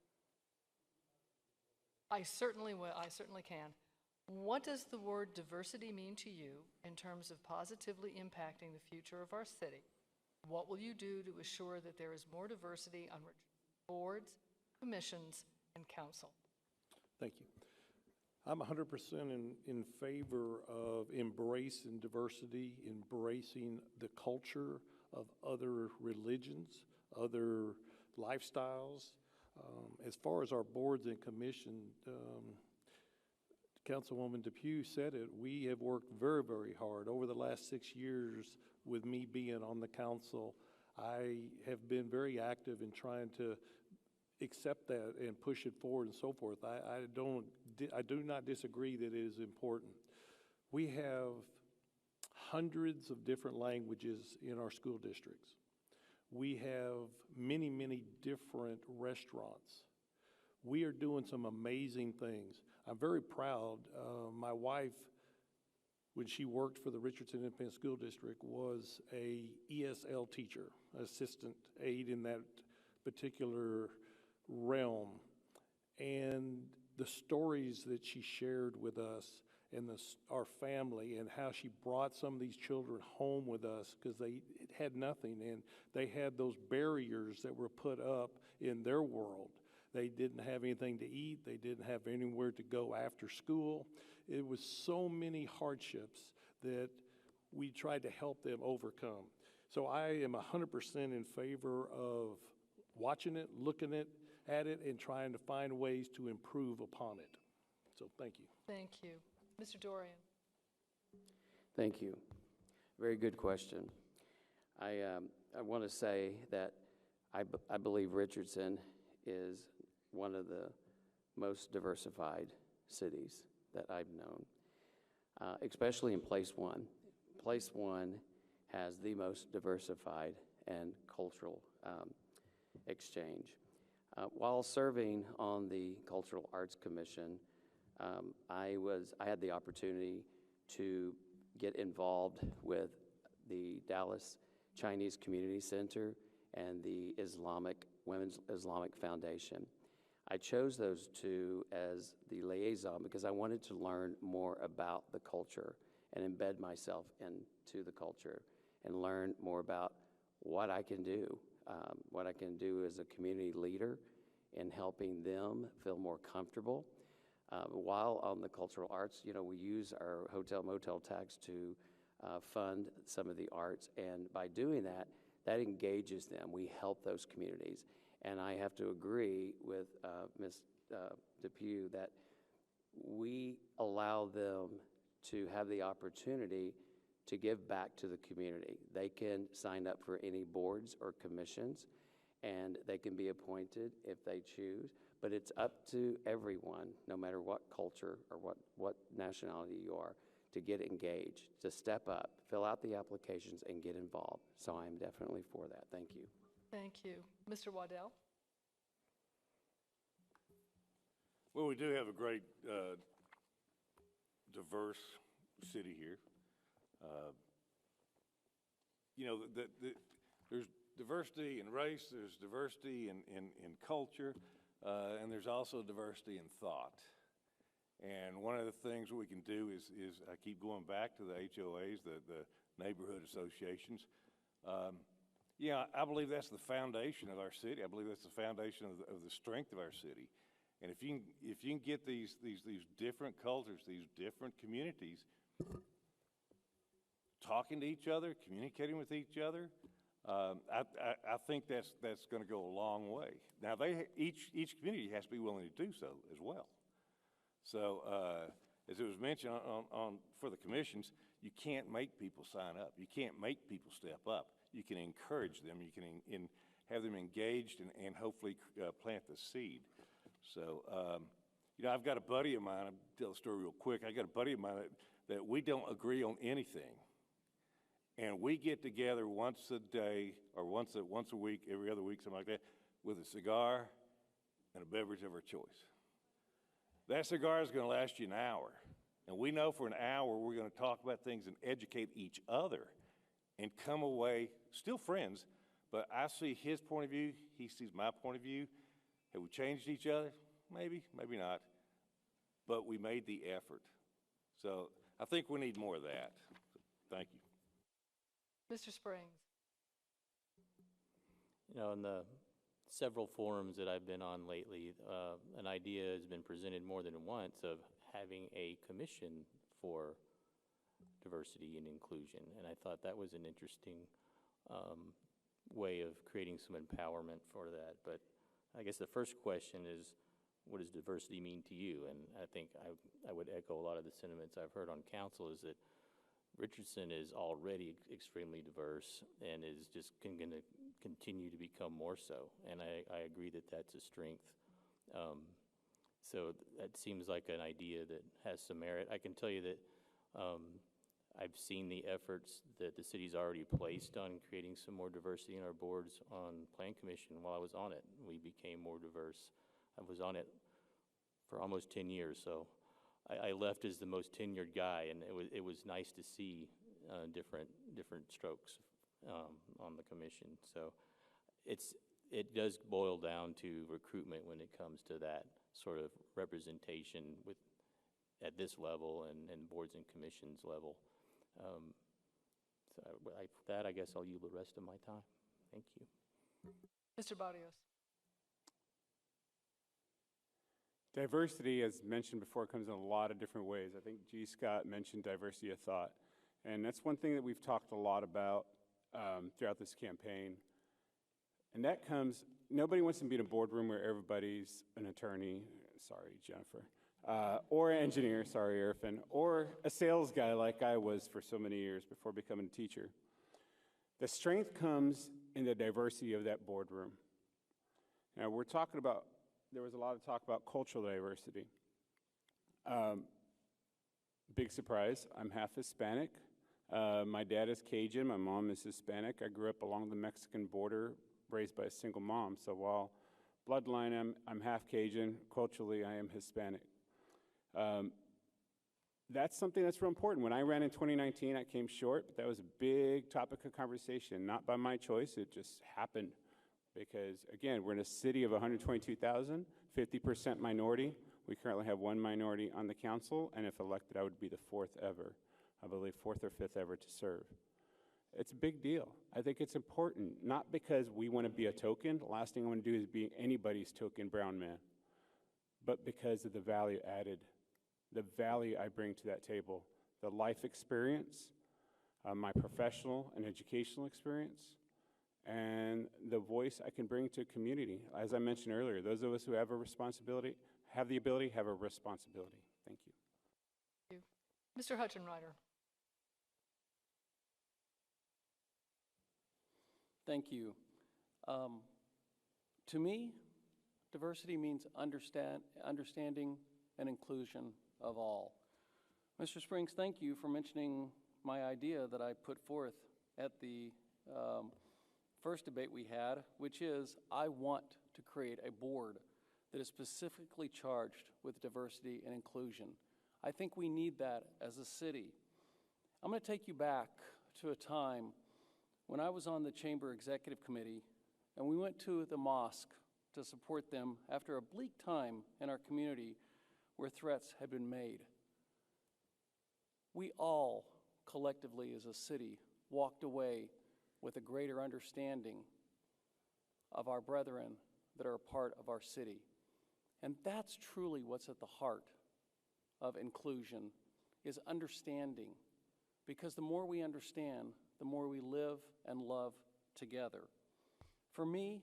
S2: I certainly will. I certainly can. What does the word diversity mean to you in terms of positively impacting the future of our city? What will you do to assure that there is more diversity on boards, commissions, and council?
S3: Thank you. I'm 100% in favor of embracing diversity, embracing the culture of other religions, other lifestyles. As far as our boards and commissions, Councilwoman Depew said it, we have worked very, very hard. Over the last 6 years with me being on the council, I have been very active in trying to accept that and push it forward and so forth. I do not disagree that it is important. We have hundreds of different languages in our school districts. We have many, many different restaurants. We are doing some amazing things. I'm very proud. My wife, when she worked for the Richardson Independent School District, was a ESL teacher, assistant aide in that particular realm. And the stories that she shared with us and our family and how she brought some of these children home with us because they had nothing and they had those barriers that were put up in their world. They didn't have anything to eat. They didn't have anywhere to go after school. It was so many hardships that we tried to help them overcome. So I am 100% in favor of watching it, looking at it, and trying to find ways to improve upon it. So thank you.
S2: Thank you. Mr. Dorian.
S6: Thank you. Very good question. I want to say that I believe Richardson is one of the most diversified cities that I've known, especially in Place One. Place One has the most diversified and cultural exchange. While serving on the Cultural Arts Commission, I had the opportunity to get involved with the Dallas Chinese Community Center and the Women's Islamic Foundation. I chose those two as the liaison because I wanted to learn more about the culture and embed myself into the culture and learn more about what I can do as a community leader in helping them feel more comfortable. While on the cultural arts, we use our hotel motel tax to fund some of the arts, and by doing that, that engages them. We help those communities. And I have to agree with Ms. Depew that we allow them to have the opportunity to give back to the community. They can sign up for any boards or commissions, and they can be appointed if they choose. But it's up to everyone, no matter what culture or what nationality you are, to get engaged, to step up, fill out the applications, and get involved. So I am definitely for that. Thank you.
S2: Thank you. Mr. Waddell?
S5: Well, we do have a great, diverse city here. There's diversity in race, there's diversity in culture, and there's also diversity in thought. And one of the things we can do is I keep going back to the HOAs, the neighborhood associations. I believe that's the foundation of our city. I believe that's the foundation of the strength of our city. And if you can get these different cultures, these different communities talking to each other, communicating with each other, I think that's going to go a long way. Now, each community has to be willing to do so as well. So, as it was mentioned for the commissions, you can't make people sign up. You can't make people step up. You can encourage them. You can have them engaged and hopefully plant the seed. So, I've got a buddy of mine. I'll tell the story real quick. I got a buddy of mine that we don't agree on anything. And we get together once a day or once a week, every other week, something like that, with a cigar and a beverage of our choice. That cigar is going to last you an hour. And we know for an hour we're going to talk about things and educate each other and come away still friends, but I see his point of view, he sees my point of view. Have we changed each other? Maybe, maybe not. But we made the effort. So I think we need more of that. Thank you.
S2: Mr. Springs?
S8: In the several forums that I've been on lately, an idea has been presented more than once of having a commission for diversity and inclusion. And I thought that was an interesting way of creating some empowerment for that. But I guess the first question is, what does diversity mean to you? And I think I would echo a lot of the sentiments I've heard on council is that Richardson is already extremely diverse and is just going to continue to become more so. And I agree that that's a strength. So that seems like an idea that has some merit. I can tell you that I've seen the efforts that the city's already placed on creating some more diversity in our boards on Plan Commission. While I was on it, we became more diverse. I was on it for almost 10 years, so I left as the most tenured guy, and it was nice to see different strokes on the commission. So it does boil down to recruitment when it comes to that sort of representation at this level and boards and commissions level. So that, I guess I'll yield the rest of my time. Thank you.
S2: Mr. Barrios?
S7: Diversity, as mentioned before, comes in a lot of different ways. I think G. Scott mentioned diversity of thought. And that's one thing that we've talked a lot about throughout this campaign. And that comes, nobody wants to be in a boardroom where everybody's an attorney, sorry, Jennifer, or an engineer, sorry, Irfan, or a sales guy like I was for so many years before becoming a teacher. The strength comes in the diversity of that boardroom. Now, we're talking about, there was a lot of talk about cultural diversity. Big surprise, I'm half Hispanic. My dad is Cajun, my mom is Hispanic. I grew up along the Mexican border raised by a single mom. So while bloodline, I'm half Cajun. Culturally, I am Hispanic. That's something that's real important. When I ran in 2019, I came short, but that was a big topic of conversation, not by my choice. It just happened because, again, we're in a city of 122,000, 50% minority. We currently have one minority on the council, and if elected, I would be the fourth ever, I believe fourth or fifth ever to serve. It's a big deal. I think it's important, not because we want to be a token. The last thing I want to do is be anybody's token brown man, but because of the value added, the value I bring to that table, the life experience, my professional and educational experience, and the voice I can bring to a community. As I mentioned earlier, those of us who have a responsibility, have the ability, have a responsibility. Thank you.
S2: Thank you. Mr. Hutchenreiter.
S10: Thank you. To me, diversity means understanding and inclusion of all. Mr. Springs, thank you for mentioning my idea that I put forth at the first debate we had, which is I want to create a board that is specifically charged with diversity and inclusion. I think we need that as a city. I'm going to take you back to a time when I was on the Chamber Executive Committee and we went to the mosque to support them after a bleak time in our community where threats had been made. We all, collectively as a city, walked away with a greater understanding of our brethren that are a part of our city. And that's truly what's at the heart of inclusion, is understanding. Because the more we understand, the more we live and love together. For me,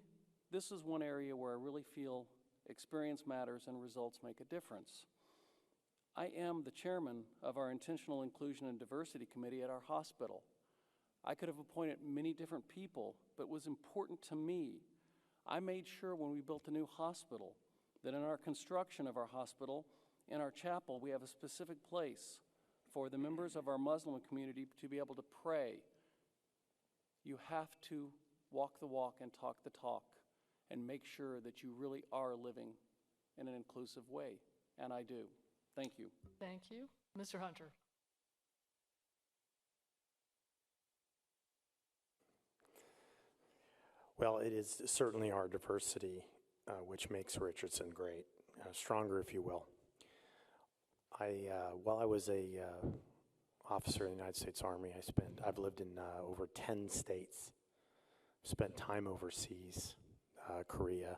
S10: this is one area where I really feel experience matters and results make a difference. I am the chairman of our Intentional Inclusion and Diversity Committee at our hospital. I could have appointed many different people, but it was important to me. I made sure when we built a new hospital that in our construction of our hospital, in our chapel, we have a specific place for the members of our Muslim community to be able to pray. You have to walk the walk and talk the talk and make sure that you really are living in an inclusive way, and I do. Thank you.
S2: Thank you. Mr. Hunter.
S9: Well, it is certainly our diversity which makes Richardson great, stronger, if you will. While I was a officer in the United States Army, I've lived in over 10 states, spent time overseas, Korea,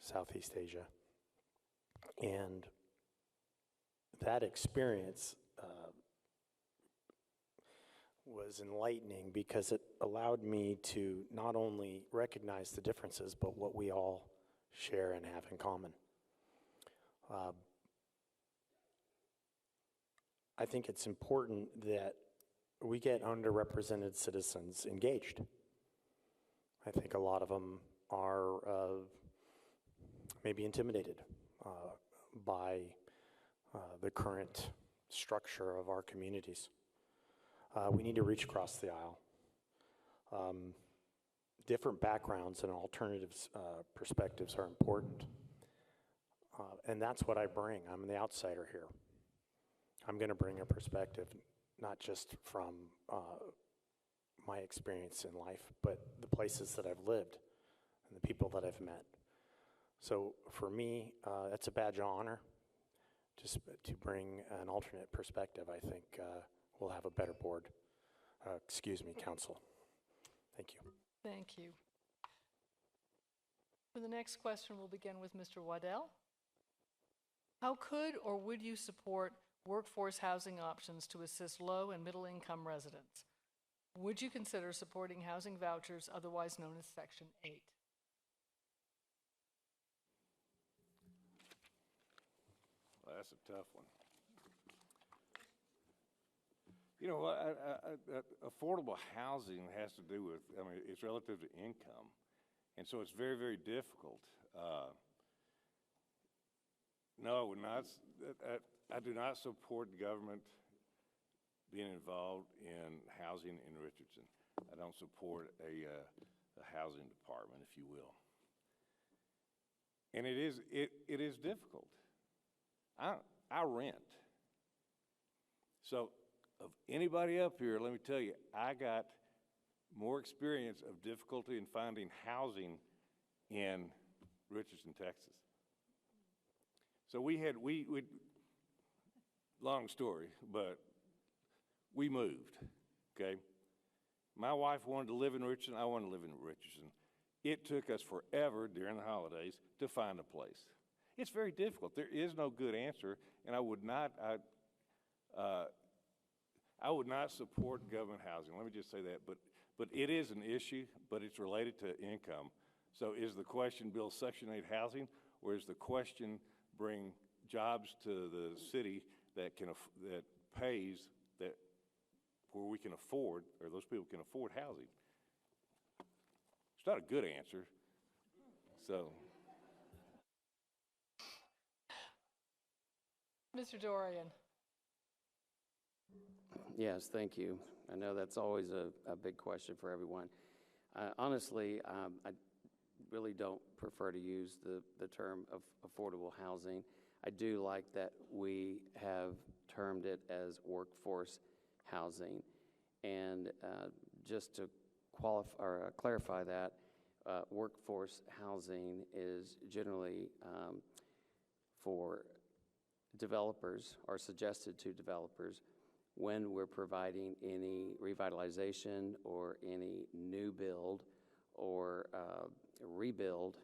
S9: Southeast Asia, and that experience was enlightening because it allowed me to not only recognize the differences, but what we all share and have in common. I think it's important that we get underrepresented citizens engaged. I think a lot of them are maybe intimidated by the current structure of our communities. We need to reach across the aisle. Different backgrounds and alternatives perspectives are important. And that's what I bring. I'm the outsider here. I'm going to bring a perspective, not just from my experience in life, but the places that I've lived and the people that I've met. So for me, that's a badge of honor, just to bring an alternate perspective. I think we'll have a better board, council. Thank you.
S2: Thank you. For the next question, we'll begin with Mr. Waddell. How could or would you support workforce housing options to assist low and middle income residents? Would you consider supporting housing vouchers, otherwise known as Section 8?
S5: Well, that's a tough one. You know, affordable housing has to do with, it's relative to income. And so it's very, very difficult. No, I would not. I do not support the government being involved in housing in Richardson. I don't support a housing department, if you will. And it is difficult. I rent. So of anybody up here, let me tell you, I got more experience of difficulty in finding housing in Richardson, Texas. So we long story, but we moved, okay? My wife wanted to live in Richardson, I wanted to live in Richardson. It took us forever during the holidays to find a place. It's very difficult. There is no good answer, and I would not support government housing. Let me just say that, but it is an issue, but it's related to income. So is the question build Section 8 housing, or is the question bring jobs to the city that pays where we can afford, or those people can afford housing? It's not a good answer. So,
S2: Mr. Dorian.
S6: Yes, thank you. I know that's always a big question for everyone. Honestly, I really don't prefer to use the term of affordable housing. I do like that we have termed it as workforce housing. And just to clarify that, workforce housing is generally for developers, or suggested to developers, when we're providing any revitalization or any new build or rebuild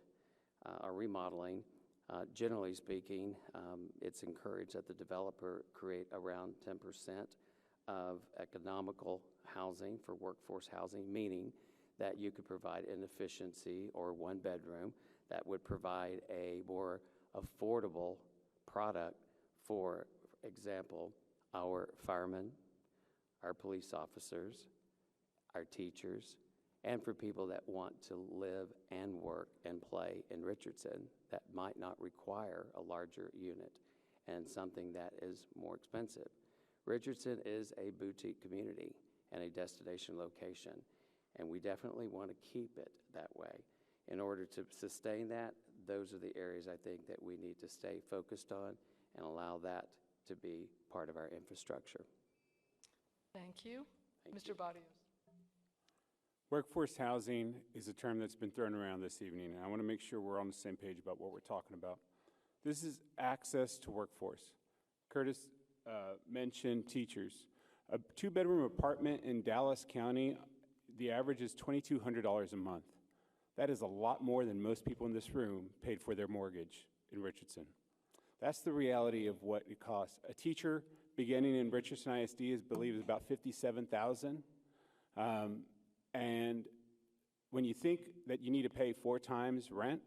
S6: or remodeling. Generally speaking, it's encouraged that the developer create around 10% of economical housing for workforce housing, meaning that you could provide an efficiency or one bedroom that would provide a more affordable product for example, our firemen, our police officers, our teachers, and for people that want to live and work and play in Richardson that might not require a larger unit and something that is more expensive. Richardson is a boutique community and a destination location, and we definitely want to keep it that way. In order to sustain that, those are the areas I think that we need to stay focused on and allow that to be part of our infrastructure.
S2: Thank you.
S6: Thank
S2: Mr. Barrios.
S7: Workforce housing is a term that's been thrown around this evening, and I want to make sure we're on the same page about what we're talking about. This is access to workforce. Curtis mentioned teachers. A two-bedroom apartment in Dallas County, the average is $2,200 a month. That is a lot more than most people in this room paid for their mortgage in Richardson. That's the reality of what it costs. A teacher beginning in Richardson ISD is believed about $57,000. And when you think that you need to pay 4 times rent,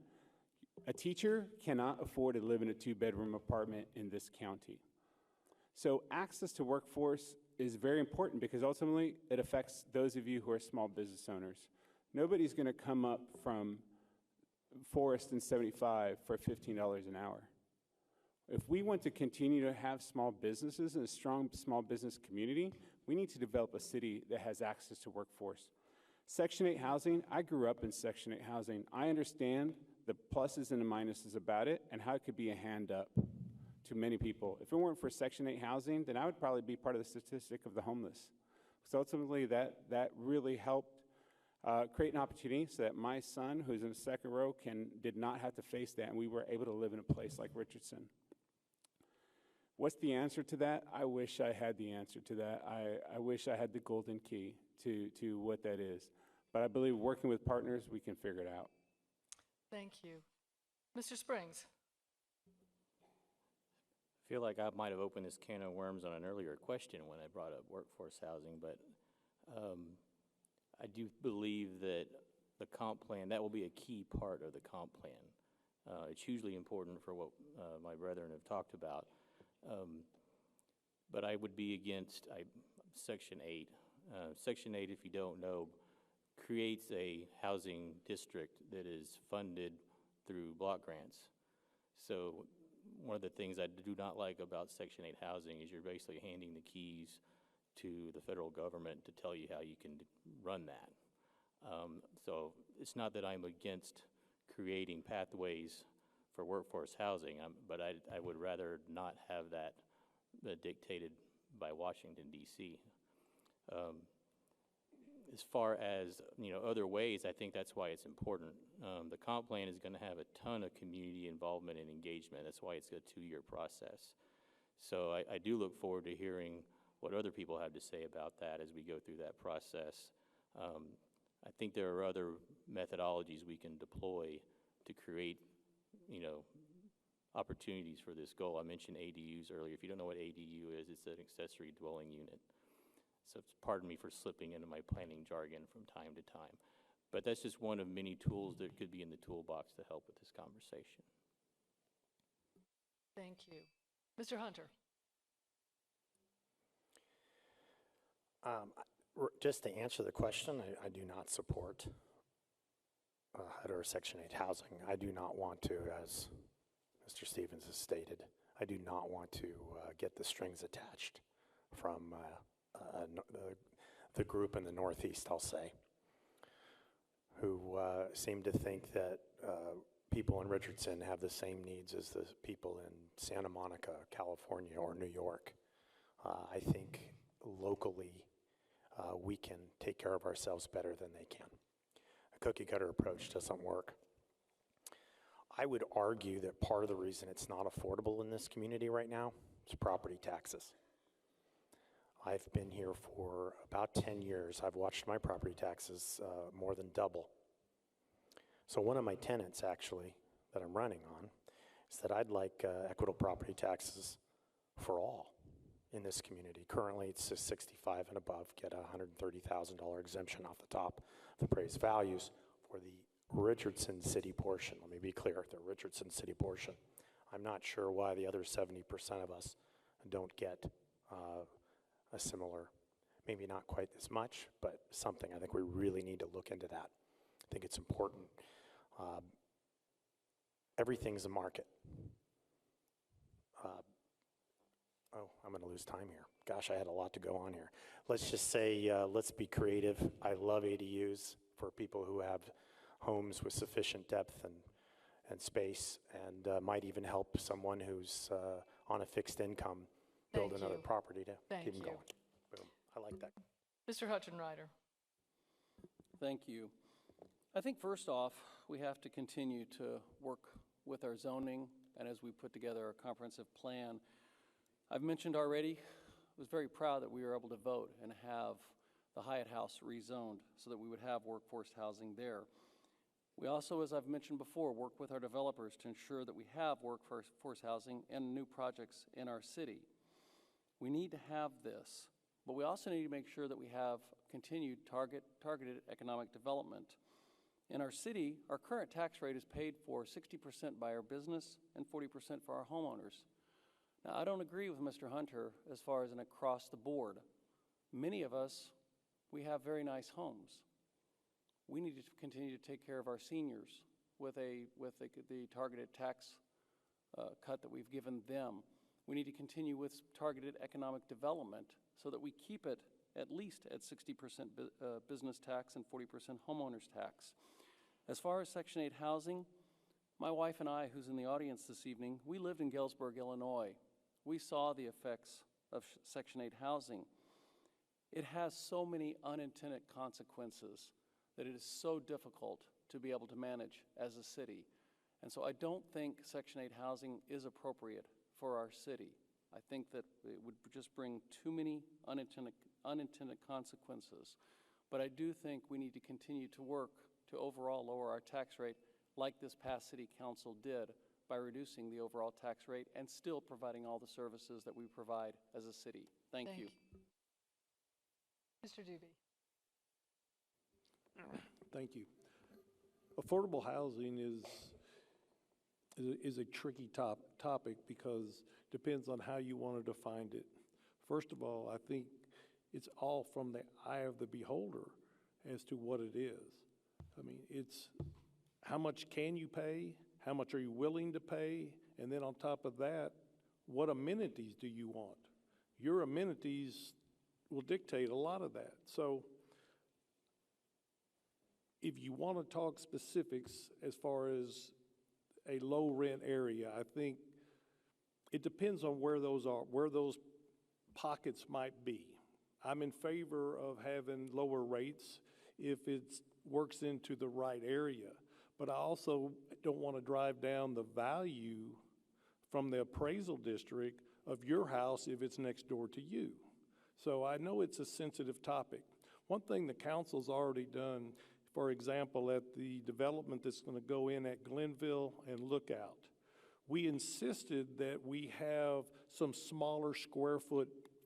S7: a teacher cannot afford to live in a 2-bedroom apartment in this county. So access to workforce is very important because ultimately it affects those of you who are small business owners. Nobody's going to come up from Forest and 75 for $15 an hour. If we want to continue to have small businesses and a strong small business community, we need to develop a city that has access to workforce. Section 8 housing, I grew up in Section 8 housing. I understand the pluses and the minuses about it and how it could be a hand up to many people. If it weren't for Section 8 housing, then I would probably be part of the statistic of the homeless. So ultimately that really helped create an opportunity so that my son, who's in the second row, did not have to face that, and we were able to live in a place like Richardson. What's the answer to that? I wish I had the answer to that. I wish I had the golden key to what that is. But I believe working with partners, we can figure it out.
S2: Thank you. Mr. Springs.
S8: I feel like I might have opened this can of worms on an earlier question when I brought up workforce housing, but I do believe that the comp plan, that will be a key part of the comp plan. It's hugely important for what my brethren have talked about. But I would be against Section 8. Section 8, if you don't know, creates a housing district that is funded through block grants. So one of the things I do not like about Section 8 housing is you're basically handing the keys to the federal government to tell you how you can run that. So it's not that I'm against creating pathways for workforce housing, but I would rather not have that dictated by Washington, D.C. As far as, other ways, I think that's why it's important. The comp plan is going to have a ton of community involvement and engagement. That's why it's a 2-year process. So I do look forward to hearing what other people have to say about that as we go through that process. I think there are other methodologies we can deploy to create, opportunities for this goal. I mentioned ADUs earlier. If you don't know what ADU is, it's an accessory dwelling unit. So pardon me for slipping into my planning jargon from time to time. But that's just one of many tools that could be in the toolbox to help with this conversation.
S2: Thank you. Mr. Hunter.
S9: Just to answer the question, I do not support HUD or Section 8 housing. I do not want to, as Mr. Stevens has stated, I do not want to get the strings attached from the group in the Northeast, I'll say, who seem to think that people in Richardson have the same needs as the people in Santa Monica, California, or New York. I think locally we can take care of ourselves better than they can. A cookie-cutter approach doesn't work. I would argue that part of the reason it's not affordable in this community right now is property taxes. I've been here for about 10 years. I've watched my property taxes more than double. So one of my tenets, actually, that I'm running on is that I'd like equitable property taxes for all in this community. Currently, it's just 65 and above, get a $130,000 exemption off the top of the appraised values for the Richardson City portion. Let me be clear, the Richardson City portion. I'm not sure why the other 70% of us don't get a similar, maybe not quite this much, but something. I think we really need to look into that. I think it's important. Everything's a market. Oh, I'm going to lose time here. Gosh, I had a lot to go on here. Let's just say, let's be creative. I love ADUs for people who have homes with sufficient depth and space, and might even help someone who's on a fixed income build
S2: Thank
S9: another
S2: you.
S9: property to
S2: Thank
S9: keep them
S2: you.
S9: going. Boom. I like that.
S2: Mr. Hutchenrider.
S10: Thank you. I think first off, we have to continue to work with our zoning, and as we put together a comprehensive plan. I've mentioned already, I was very proud that we were able to vote and have the Hyatt House rezoned so that we would have workforce housing there. We also, as I've mentioned before, work with our developers to ensure that we have workforce housing and new projects in our city. We need to have this, but we also need to make sure that we have continued targeted economic development. In our city, our current tax rate is paid for 60% by our business and 40% for our homeowners. Now, I don't agree with Mr. Hunter as far as an across the board. Many of us, we have very nice homes. We need to continue to take care of our seniors with the targeted tax cut that we've given them. We need to continue with targeted economic development so that we keep it at least at 60% business tax and 40% homeowners tax. As far as Section 8 housing, my wife and I, who's in the audience this evening, we lived in Galesburg, Illinois. We saw the effects of Section 8 housing. It has so many unintended consequences that it is so difficult to be able to manage as a city. And so I don't think Section 8 housing is appropriate for our city. I think that it would just bring too many unintended consequences. But I do think we need to continue to work to overall lower our tax rate like this past city council did by reducing the overall tax rate and still providing all the services that we provide as a city. Thank you.
S2: Mr. Doobie.
S3: Thank you. Affordable housing is a tricky topic because it depends on how you want to define it. First of all, I think it's all from the eye of the beholder as to what it is. I mean, it's how much can you pay, how much are you willing to pay, and then on top of that, what amenities do you want? Your amenities will dictate a lot of that. So if you want to talk specifics as far as a low rent area, I think it depends on where those are, where those pockets might be. I'm in favor of having lower rates if it works into the right area, but I also don't want to drive down the value from the appraisal district of your house if it's next door to you. So I know it's a sensitive topic. One thing the council's already done, for example, at the development that's going to go in at Glenville and Lookout, we insisted that we have some smaller square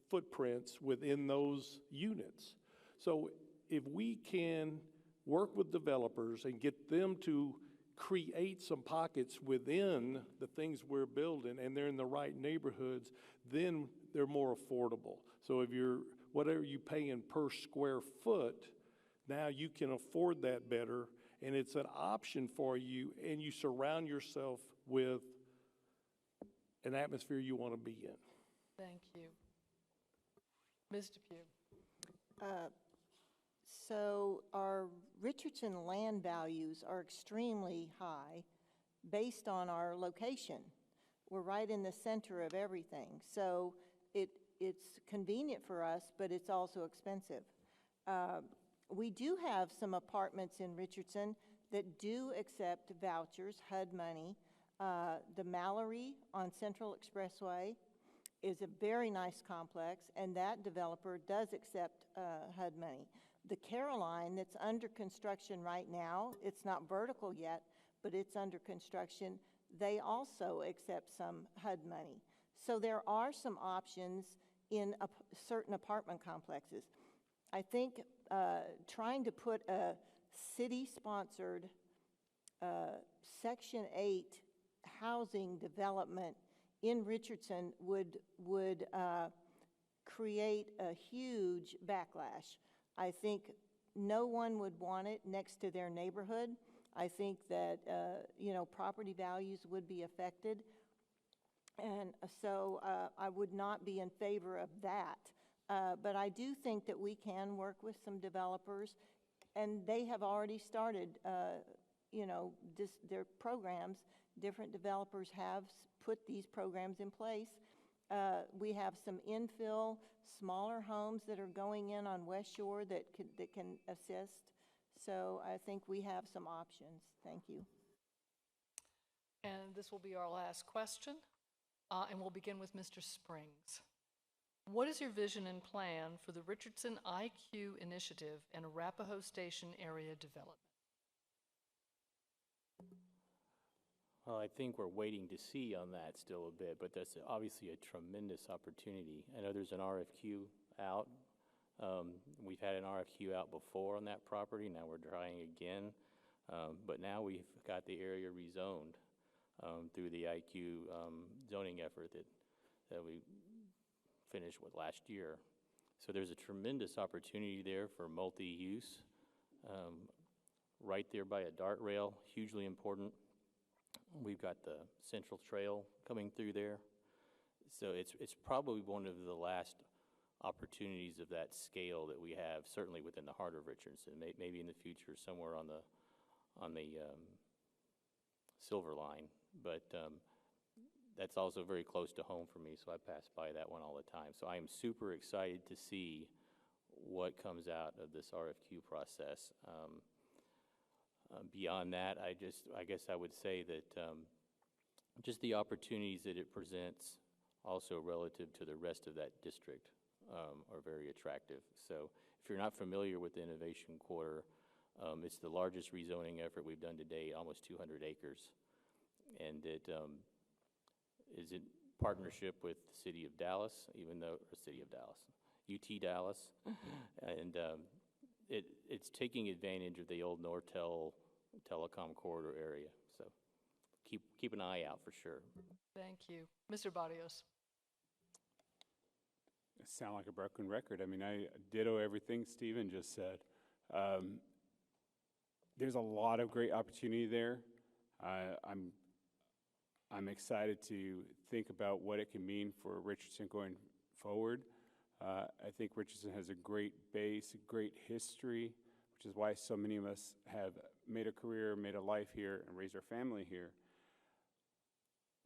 S3: footprints within those units. So if we can work with developers and get them to create some pockets within the things we're building and they're in the right neighborhoods, then they're more affordable. So if you're, whatever you paying per square foot, now you can afford that better, and it's an option for you, and you surround yourself with an atmosphere you want to be in.
S2: Thank you. Ms. Depew.
S4: So our Richardson land values are extremely high based on our location. We're right in the center of everything. So it's convenient for us, but it's also expensive. We do have some apartments in Richardson that do accept vouchers, HUD money. The Mallory on Central Expressway is a very nice complex, and that developer does accept HUD money. The Caroline that's under construction right now, it's not vertical yet, but it's under construction, they also accept some HUD money. So there are some options in certain apartment complexes. I think trying to put a city-sponsored Section 8 housing development in Richardson would create a huge backlash. I think no one would want it next to their neighborhood. I think that, property values would be affected. And so I would not be in favor of that. But I do think that we can work with some developers, and they have already started, their programs. Different developers have put these programs in place. We have some infill, smaller homes that are going in on West Shore that can assist. So I think we have some options. Thank you.
S2: And this will be our last question, and we'll begin with Mr. Springs. What is your vision and plan for the Richardson IQ initiative and Arapahoe Station area development?
S8: Well, I think we're waiting to see on that still a bit, but that's obviously a tremendous opportunity. I know there's an RFQ out. We've had an RFQ out before on that property. Now we're trying again. But now we've got the area rezoned through the IQ zoning effort that we finished with last year. So there's a tremendous opportunity there for multi-use. Right there by a dart rail, hugely important. We've got the Central Trail coming through there. So it's probably one of the last opportunities of that scale that we have, certainly within the heart of Richardson, maybe in the future somewhere on the Silver Line. But that's also very close to home for me, so I pass by that one all the time. So I am super excited to see what comes out of this RFQ process. Beyond that, I guess I would say that just the opportunities that it presents also relative to the rest of that district are very attractive. So if you're not familiar with the Innovation Quarter, it's the largest rezoning effort we've done today, almost 200 acres. And it is in partnership with the City of Dallas, UT Dallas. And it's taking advantage of the old Nortel telecom corridor area. So keep an eye out for sure.
S2: Thank you. Mr. Barrios.
S7: Sound like a broken record. I mean, I ditto everything Stephen just said. There's a lot of great opportunity there. I'm excited to think about what it can mean for Richardson going forward. I think Richardson has a great base, a great history, which is why so many of us have made a career, made a life here, and raised our family here.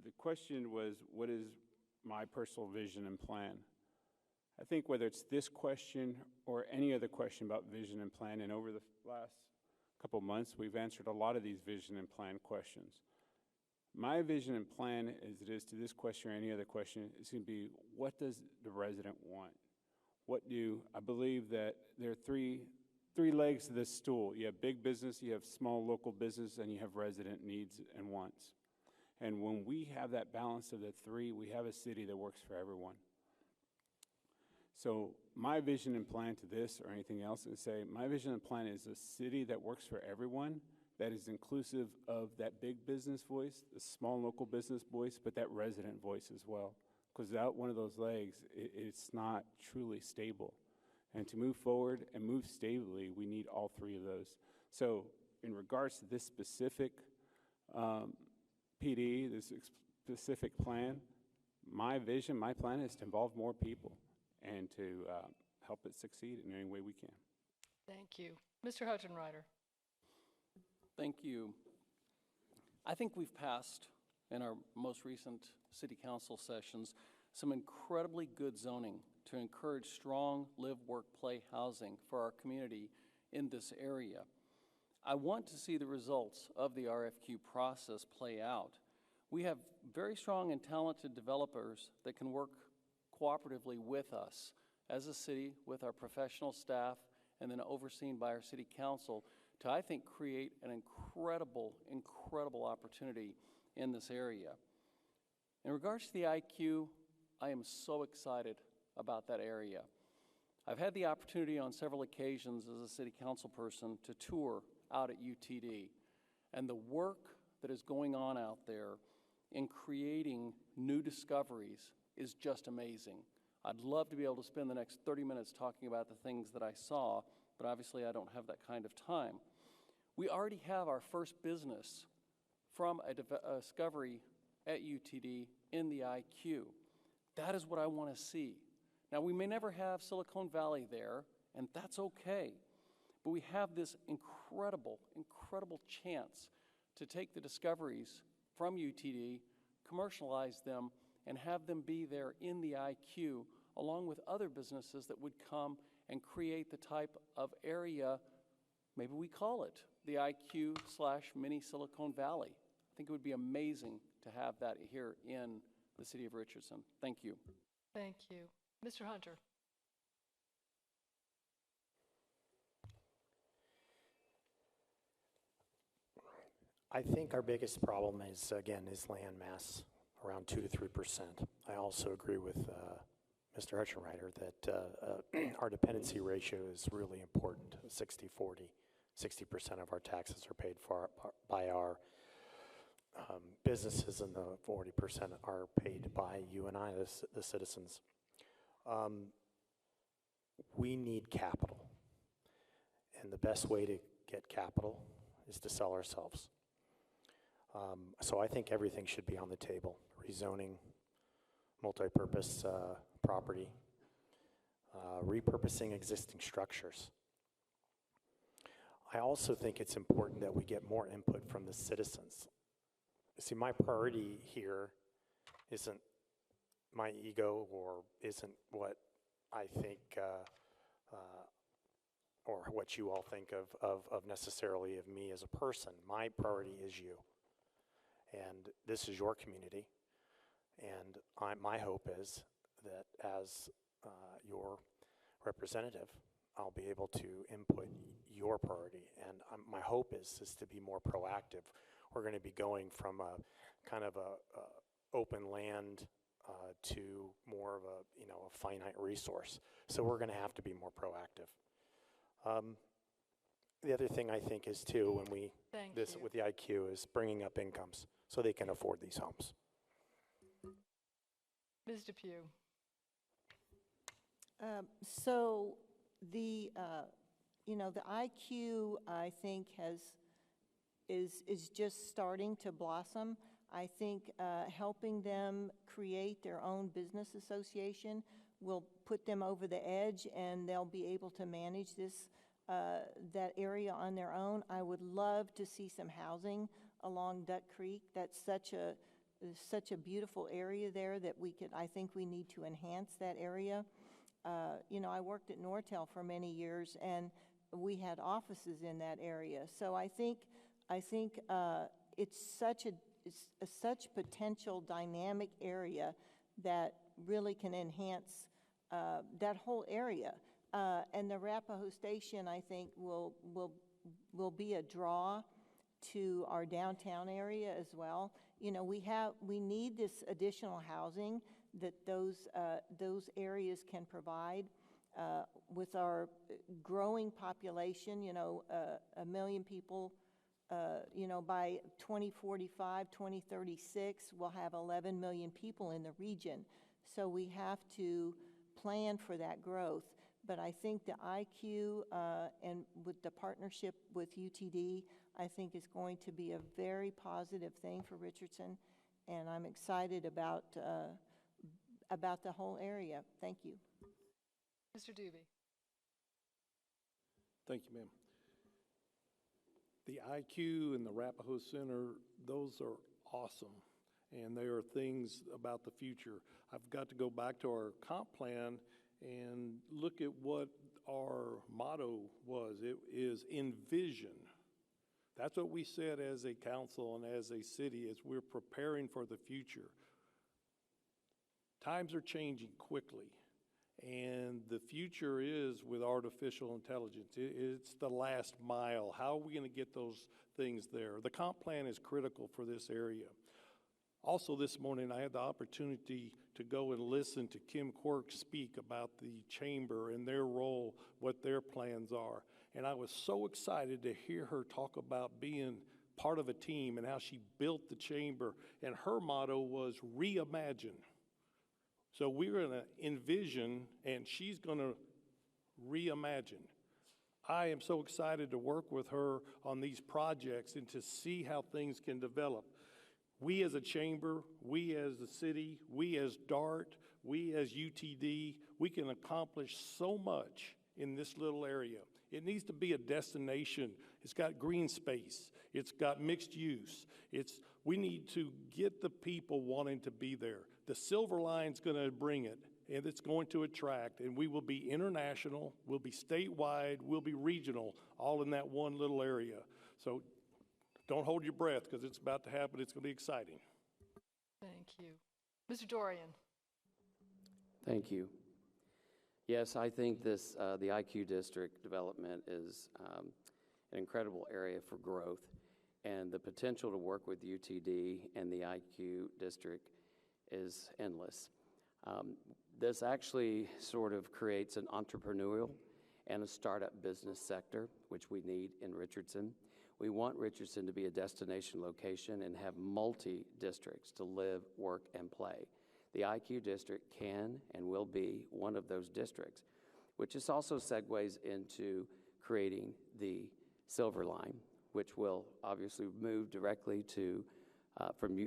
S7: The question was, what is my personal vision and plan? I think whether it's this question or any other question about vision and plan, and over the last couple months, we've answered a lot of these vision and plan questions. My vision and plan, as it is to this question or any other question, is going to be, what does the resident want? I believe that there are three legs to this stool. You have big business, you have small local business, and you have resident needs and wants. And when we have that balance of the three, we have a city that works for everyone. So my vision and plan to this or anything else is say, my vision and plan is a city that works for everyone, that is inclusive of that big business voice, the small local business voice, but that resident voice as well. Because without one of those legs, it's not truly stable. And to move forward and move stably, we need all three of those. So in regards to this specific PD, this specific plan, my vision, my plan is to involve more people and to help it succeed in any way we can.
S2: Thank you. Mr. Hutchenreiter.
S10: Thank you. I think we've passed, in our most recent city council sessions, some incredibly good zoning to encourage strong live, work, play housing for our community in this area. I want to see the results of the RFQ process play out. We have very strong and talented developers that can work cooperatively with us as a city, with our professional staff, and then overseen by our city council to, I think, create an incredible opportunity in this area. In regards to the IQ, I am so excited about that area. I've had the opportunity on several occasions as a city council person to tour out at UTD, and the work that is going on out there in creating new discoveries is just amazing. I'd love to be able to spend the next 30 minutes talking about the things that I saw, but obviously I don't have that kind of time. We already have our first business from a discovery at UTD in the IQ. That is what I want to see. Now, we may never have Silicon Valley there, and that's okay, but we have this incredible chance to take the discoveries from UTD, commercialize them, and have them be there in the IQ, along with other businesses that would come and create the type of area, maybe we call it the IQ/mini Silicon Valley. I think it would be amazing to have that here in the city of Richardson. Thank you.
S2: Thank you. Mr. Hunter.
S9: I think our biggest problem is land mass, around 2 to 3%. I also agree with Mr. Hutchenreiter that our dependency ratio is really important, 60-40. 60% of our taxes are paid for by our businesses, and the 40% are paid by you and I, the citizens. We need capital, and the best way to get capital is to sell ourselves. So I think everything should be on the table: rezoning, multi-purpose property, repurposing existing structures. I also think it's important that we get more input from the citizens. See, my priority here isn't my ego or isn't what I think or what you all think of necessarily of me as a person. My priority is you. And this is your community. And my hope is that as your representative, I'll be able to input your priority. And my hope is to be more proactive. We're going to be going from a kind of a open land to more of a finite resource. So we're going to have to be more proactive. The other thing I think is too, when we with the IQ, is bringing up incomes so they can afford these homes.
S2: Ms. Depew.
S4: So the the IQ, I think, is just starting to blossom. I think helping them create their own business association will put them over the edge, and they'll be able to manage this that area on their own. I would love to see some housing along Duck Creek. That's such a beautiful area there that I think we need to enhance that area. You know, I worked at Nortel for many years, and we had offices in that area. So I think it's such potential dynamic area that really can enhance that whole area. And the Arapahoe Station, I think, will be a draw to our downtown area as well. You know, we need this additional housing that those areas can provide. With our growing population, you know, 1 million people, you know, by 2045, 2036, we'll have 11 million people in the region. So we have to plan for that growth. But I think the IQ and with the partnership with UTD, I think is going to be a very positive thing for Richardson, and I'm excited about the whole area. Thank you.
S2: Mr. Doobie.
S3: Thank you, ma'am. The IQ and the Arapahoe Center, those are awesome, and they are things about the future. I've got to go back to our comp plan and look at what our motto was. It is envision. That's what we said as a council and as a city as we're preparing for the future. Times are changing quickly, and the future is with artificial intelligence. It's the last mile. How are we going to get those things there? The comp plan is critical for this area. Also this morning, I had the opportunity to go and listen to Kim Quirk speak about the chamber and their role, what their plans are. And I was so excited to hear her talk about being part of a team and how she built the chamber. And her motto was reimagine. So we're going to envision, and she's going to reimagine. I am so excited to work with her on these projects and to see how things can develop. We as a chamber, we as a city, we as DART, we as UTD, we can accomplish so much in this little area. It needs to be a destination. It's got green space. It's got mixed use. We need to get the people wanting to be there. The Silver Line's going to bring it, and it's going to attract, and we will be international, we'll be statewide, we'll be regional, all in that one little area. So don't hold your breath, because it's about to happen. It's going to be exciting.
S2: Thank you. Mr. Dorian.
S6: Thank you. Yes, I think this, the IQ district development is an incredible area for growth, and the potential to work with UTD and the IQ district is endless. This actually sort of creates an entrepreneurial and a startup business sector, which we need in Richardson. We want Richardson to be a destination location and have multi-districts to live, work, and play. The IQ district can and will be one of those districts, which is also segues into creating the Silver Line, which will obviously move directly to from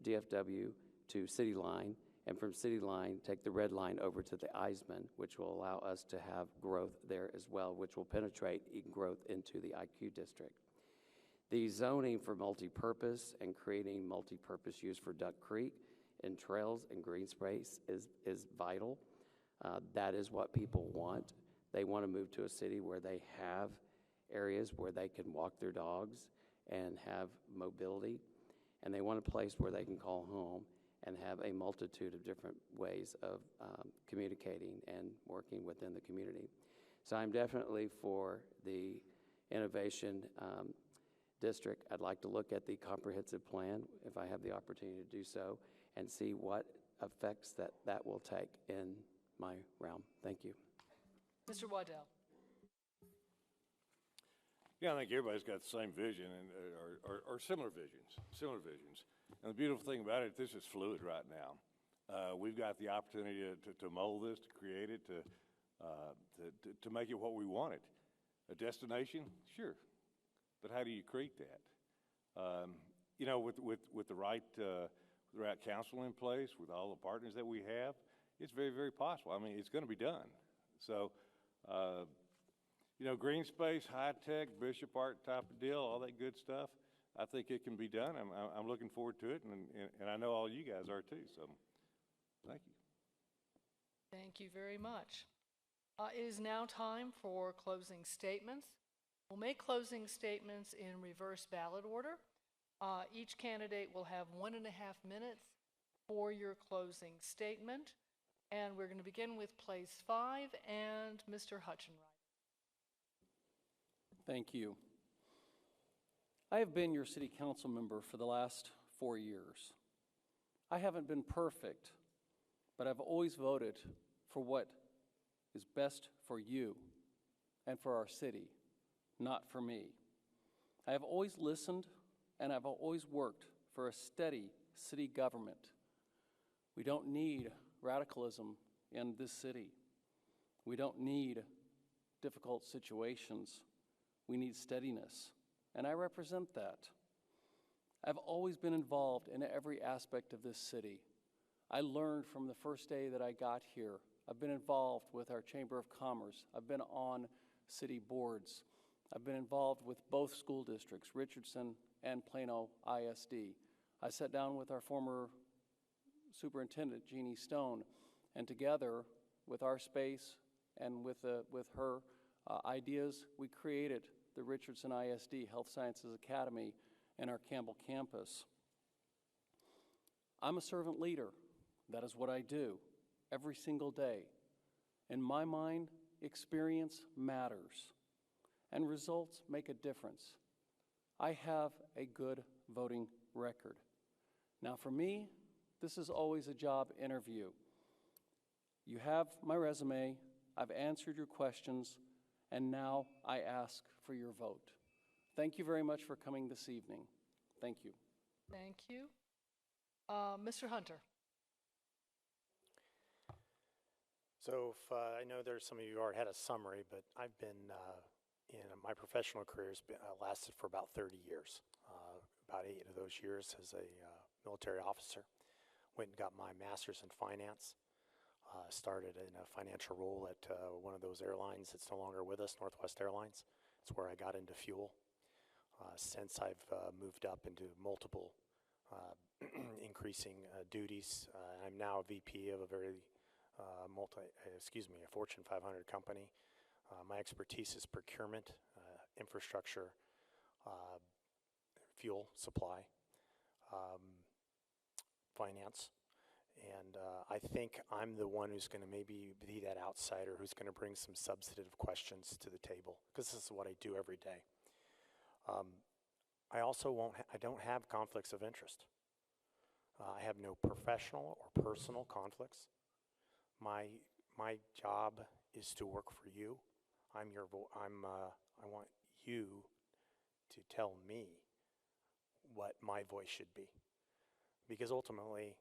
S6: DFW to City Line, and from City Line take the Red Line over to the Eisman, which will allow us to have growth there as well, which will penetrate growth into the IQ district. The zoning for multi-purpose and creating multi-purpose use for Duck Creek and trails and green space is vital. That is what people want. They want to move to a city where they have areas where they can walk their dogs and have mobility, and they want a place where they can call home and have a multitude of different ways of communicating and working within the community. So I'm definitely for the innovation district. I'd like to look at the comprehensive plan, if I have the opportunity to do so, and see what effects that will take in my realm. Thank you.
S2: Mr. Waddell.
S5: Yeah, I think everybody's got the same vision and or similar visions. And the beautiful thing about it, this is fluid right now. We've got the opportunity to mold this, to create it, to make it what we want it. A destination, sure, but how do you create that? You know, with the right council in place, with all the partners that we have, it's very, very possible. I mean, it's going to be done. So, you know, green space, high-tech, Bishop Art type of deal, all that good stuff. I think it can be done. I'm looking forward to it, and I know all you guys are too, so thank you.
S2: Thank you very much. It is now time for closing statements. We'll make closing statements in reverse ballot order. Each candidate will have 1.5 minutes for your closing statement. And we're going to begin with place 5 and Mr. Hutchinwright.
S10: Thank you. I have been your city council member for the last 4 years. I haven't been perfect, but I've always voted for what is best for you and for our city, not for me. I have always listened, and I've always worked for a steady city government. We don't need radicalism in this city. We don't need difficult situations. We need steadiness, and I represent that. I've always been involved in every aspect of this city. I learned from the first day that I got here. I've been involved with our Chamber of Commerce. I've been on city boards. I've been involved with both school districts, Richardson and Plano ISD. I sat down with our former superintendent, Jeannie Stone, and together with our space and with her ideas, we created the Richardson ISD Health Sciences Academy and our Campbell campus. I'm a servant leader. That is what I do every single day. In my mind, experience matters, and results make a difference. I have a good voting record. Now for me, this is always a job interview. You have my resume, I've answered your questions, and now I ask for your vote. Thank you very much for coming this evening. Thank you.
S2: Thank you. Mr. Hunter.
S9: So I know there's some of you already had a summary, but I've been in my professional career has lasted for about 30 years. About 8 of those years as a military officer. Went and got my master's in finance. Started in a financial role at one of those airlines that's no longer with us, Northwest Airlines. It's where I got into fuel. Since I've moved up into multiple increasing duties. I'm now a VP of a very a Fortune 500 company. My expertise is procurement, infrastructure, fuel supply, finance. And I think I'm the one who's going to maybe be that outsider who's going to bring some substantive questions to the table, because this is what I do every day. I also I don't have conflicts of interest. I have no professional or personal conflicts. My job is to work for you. I want you to tell me what my voice should be, because ultimately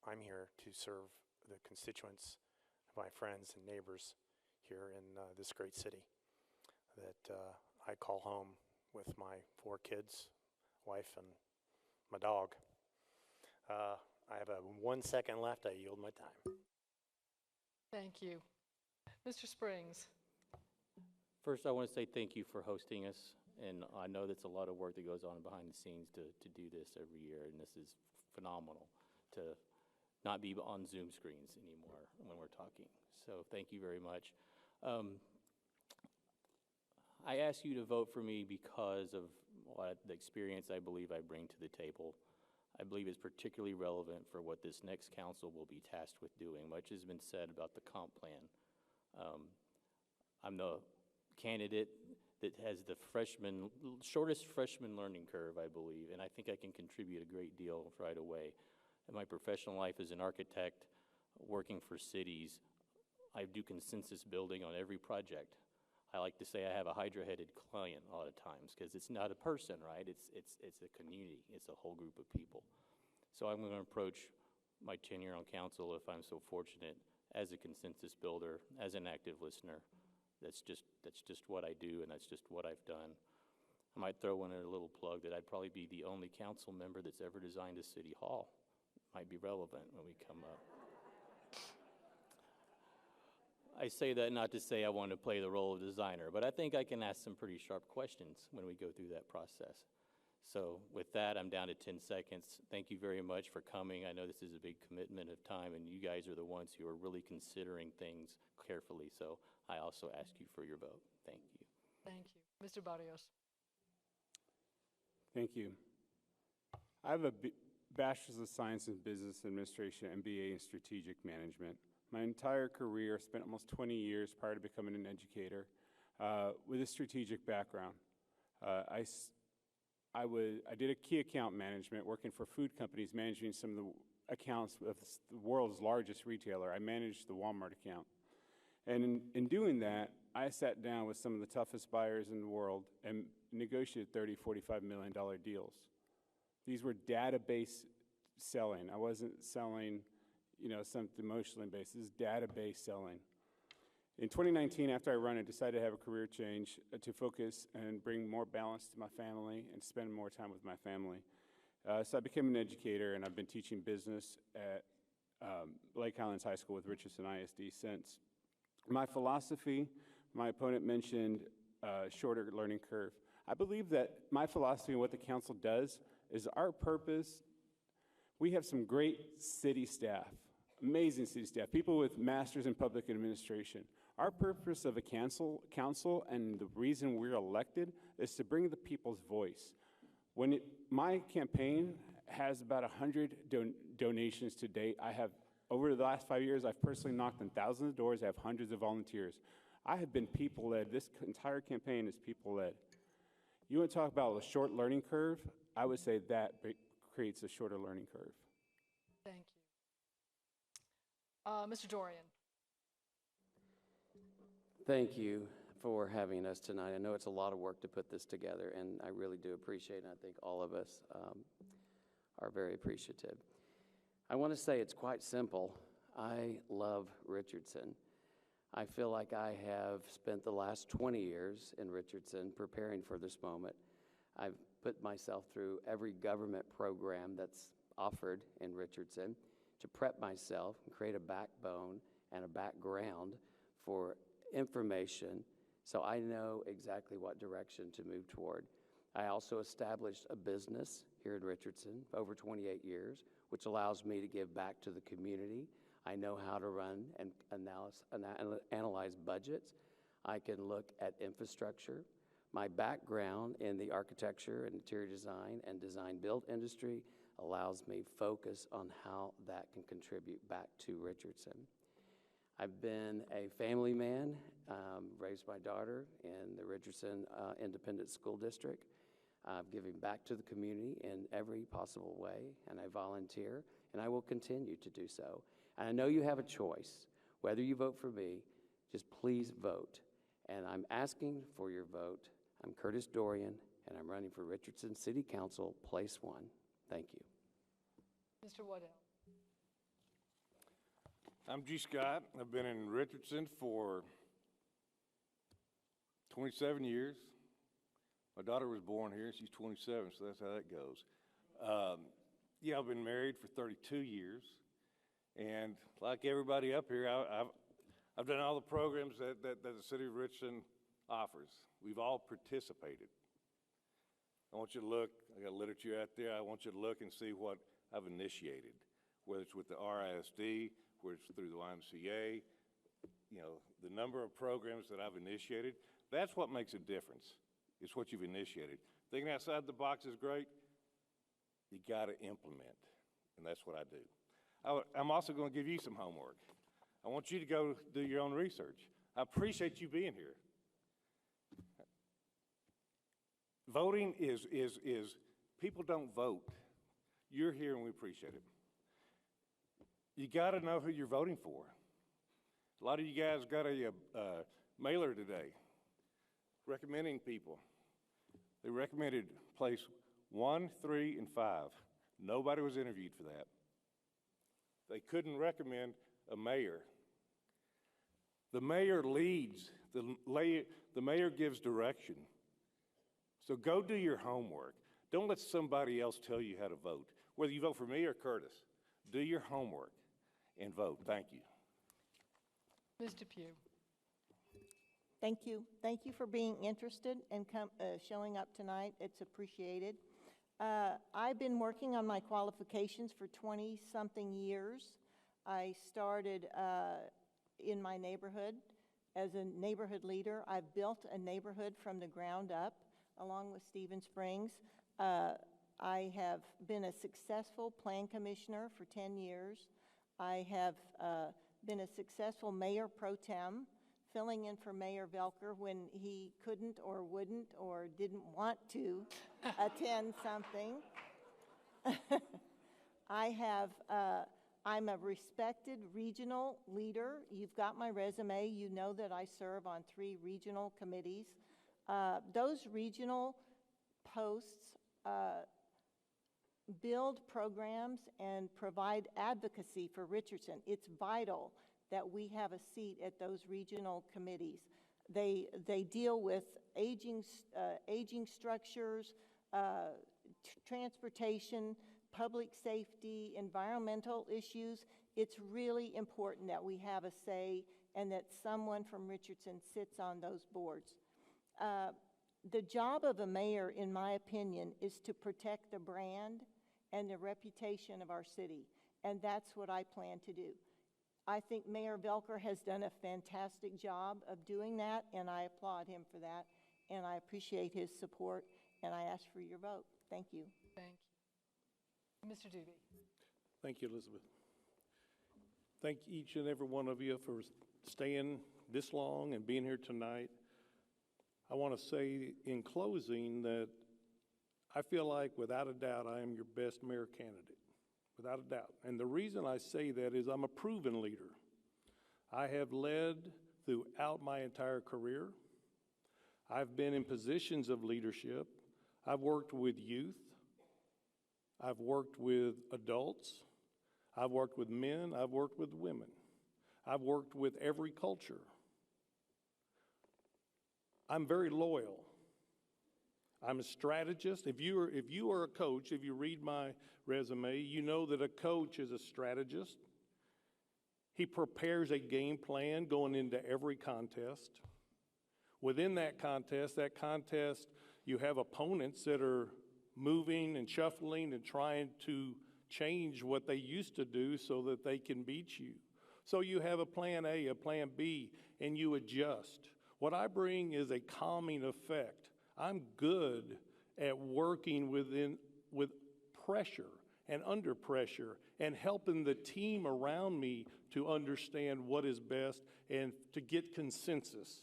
S9: I'm here to serve the constituents, my friends and neighbors here in this great city that I call home with my 4 kids, wife, and my dog. I have 1 second left. I yield my time.
S2: Thank you. Mr. Springs.
S8: First, I want to say thank you for hosting us, and I know that's a lot of work that goes on behind the scenes to do this every year, and this is phenomenal to not be on Zoom screens anymore when we're talking. So thank you very much. I ask you to vote for me because of the experience I believe I bring to the table. I believe it's particularly relevant for what this next council will be tasked with doing. Much has been said about the comp plan. I'm the candidate that has the shortest freshman learning curve, I believe, and I think I can contribute a great deal right away. In my professional life as an architect, working for cities, I do consensus building on every project. I like to say I have a hydra-headed client a lot of times because it's not a person, right? It's a community. It's a whole group of people. So I'm going to approach my tenure on council, if I'm so fortunate, as a consensus builder, as an active listener. That's just what I do, and that's just what I've done. I might throw in a little plug that I'd probably be the only council member that's ever designed a city hall. Might be relevant when we come up. I say that not to say I want to play the role of designer, but I think I can ask some pretty sharp questions when we go through that process. So with that, I'm down to 10 seconds. Thank you very much for coming. I know this is a big commitment of time, and you guys are the ones who are really considering things carefully. So I also ask you for your vote. Thank you.
S2: Thank you. Mr. Barrios.
S7: Thank you. I have a Bachelor's of Science in Business Administration, MBA in Strategic Management. My entire career, spent almost 20 years prior to becoming an educator, with a strategic background. I did a key account management, working for food companies, managing some of the accounts of the world's largest retailer. I managed the Walmart account. And in doing that, I sat down with some of the toughest buyers in the world and negotiated $30, $45 million deals. These were database selling. I wasn't selling, something emotionally based. This is database selling. In 2019, after I run, I decided to have a career change to focus and bring more balance to my family and spend more time with my family. So I became an educator, and I've been teaching business at Lake Highlands High School with Richardson ISD since. My philosophy, my opponent mentioned shorter learning curve. I believe that my philosophy and what the council does is our purpose. We have some great city staff, amazing city staff, people with masters in public administration. Our purpose of a council and the reason we're elected is to bring the people's voice. My campaign has about 100 donations to date. Over the last 5 years, I've personally knocked on thousands of doors. I have hundreds of volunteers. I have been people-led. This entire campaign is people-led. You want to talk about a short learning curve? I would say that creates a shorter learning curve.
S2: Thank you. Mr. Dorian.
S6: Thank you for having us tonight. I know it's a lot of work to put this together, and I really do appreciate it. And I think all of us are very appreciative. I want to say it's quite simple. I love Richardson. I feel like I have spent the last 20 years in Richardson preparing for this moment. I've put myself through every government program that's offered in Richardson to prep myself and create a backbone and a background for information so I know exactly what direction to move toward. I also established a business here in Richardson for over 28 years, which allows me to give back to the community. I know how to run and analyze budgets. I can look at infrastructure. My background in the architecture and interior design and design-build industry allows me focus on how that can contribute back to Richardson. I've been a family man, raised my daughter in the Richardson Independent School District. Giving back to the community in every possible way, and I volunteer, and I will continue to do so. And I know you have a choice. Whether you vote for me, just please vote. And I'm asking for your vote. I'm Curtis Dorian, and I'm running for Richardson City Council, Place 1. Thank you.
S2: Mr. Waddell.
S5: I'm G. Scott. I've been in Richardson for 27 years. My daughter was born here. She's 27, so that's how that goes. Yeah, I've been married for 32 years. And like everybody up here, I've done all the programs that the city of Richardson offers. We've all participated. I want you to look. I got literature out there. I want you to look and see what I've initiated, whether it's with the RISD, whether it's through the YMCA, the number of programs that I've initiated. That's what makes a difference. It's what you've initiated. Thinking outside the box is great. You got to implement, and that's what I do. I'm also going to give you some homework. I want you to go do your own research. I appreciate you being here. Voting is people don't vote. You're here, and we appreciate it. You got to know who you're voting for. A lot of you guys got a mailer today recommending people. They recommended place 1, 3, and 5. Nobody was interviewed for that. They couldn't recommend a mayor. The mayor leads. The mayor gives direction. So go do your homework. Don't let somebody else tell you how to vote. Whether you vote for me or Curtis, do your homework and vote. Thank you.
S2: Mr. Pugh.
S4: Thank you. Thank you for being interested and showing up tonight. It's appreciated. I've been working on my qualifications for 20-something years. I started in my neighborhood as a neighborhood leader. I've built a neighborhood from the ground up, along with Stephen Springs. I have been a successful plan commissioner for 10 years. I have been a successful mayor pro tem, filling in for Mayor Velker when he couldn't or wouldn't or didn't want to attend something. I'm a respected regional leader. You've got my resume. You know that I serve on 3 regional committees. Those regional posts build programs and provide advocacy for Richardson. It's vital that we have a seat at those regional committees. They deal with aging structures, transportation, public safety, environmental issues. It's really important that we have a say and that someone from Richardson sits on those boards. The job of a mayor, in my opinion, is to protect the brand and the reputation of our city, and that's what I plan to do. I think Mayor Velker has done a fantastic job of doing that, and I applaud him for that, and I appreciate his support, and I ask for your vote. Thank you.
S2: Thank you. Mr. Doobie.
S3: Thank you, Elizabeth. Thank each and every one of you for staying this long and being here tonight. I want to say in closing that I feel like, without a doubt, I am your best mayor candidate, without a doubt. And the reason I say that is I'm a proven leader. I have led throughout my entire career. I've been in positions of leadership. I've worked with youth. I've worked with adults. I've worked with men. I've worked with women. I've worked with every culture. I'm very loyal. I'm a strategist. If you are a coach, if you read my resume, you know that a coach is a strategist. He prepares a game plan going into every contest. Within that contest, you have opponents that are moving and shuffling and trying to change what they used to do so that they can beat you. So you have a plan A, a plan B, and you adjust. What I bring is a calming effect. I'm good at working with pressure and under pressure and helping the team around me to understand what is best and to get consensus.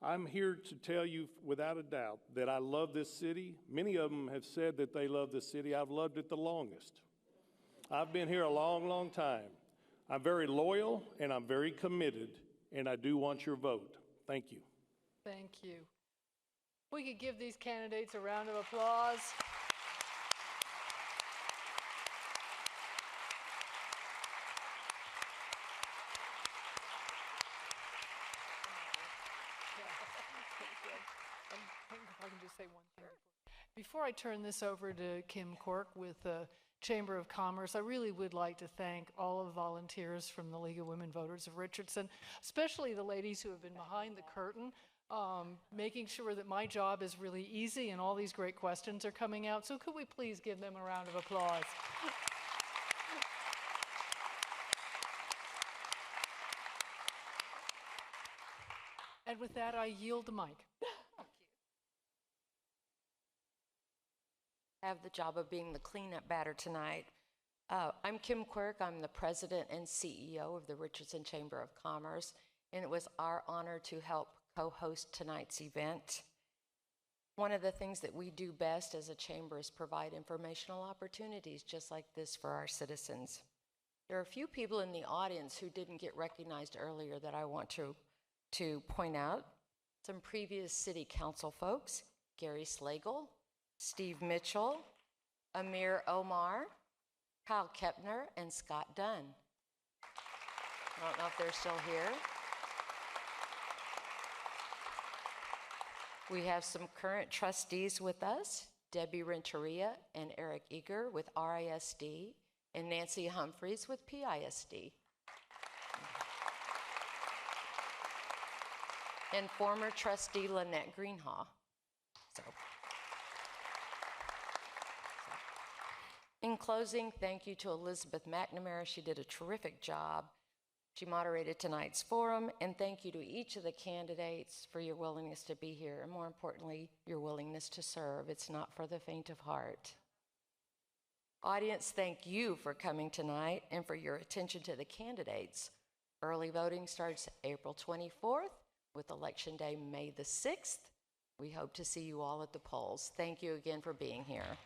S3: I'm here to tell you without a doubt that I love this city. Many of them have said that they love this city. I've loved it the longest. I've been here a long, long time. I'm very loyal and I'm very committed, and I do want your vote. Thank you.
S2: Thank you. We could give these candidates a round of applause. I can just say one thing. Before I turn this over to Kim Quirk with the Chamber of Commerce, I really would like to thank all of the volunteers from the League of Women Voters of Richardson, especially the ladies who have been behind the curtain, making sure that my job is really easy and all these great questions are coming out. So could we please give them a round of applause? And with that, I yield the mic.
S11: I have the job of being the cleanup batter tonight. I'm Kim Quirk. I'm the president and CEO of the Richardson Chamber of Commerce, and it was our honor to help co-host tonight's event. One of the things that we do best as a chamber is provide informational opportunities just like this for our citizens. There are a few people in the audience who didn't get recognized earlier that I want to point out. Some previous city council folks: Gary Slagle, Steve Mitchell, Amir Omar, Kyle Kepner, and Scott Dunn. I don't know if they're still here. We have some current trustees with us: Debbie Renteria and Eric Eager with RISD, and Nancy Humphreys with PISD. and former trustee Lynette Greenhaw. So, in closing, thank you to Elizabeth McNamara. She did a terrific job. She moderated tonight's forum, and thank you to each of the candidates for your willingness to be here, and more importantly, your willingness to serve. It's not for the faint of heart. Audience, thank you for coming tonight and for your attention to the candidates. Early voting starts April 24th with Election Day May the 6th. We hope to see you all at the polls. Thank you again for being here.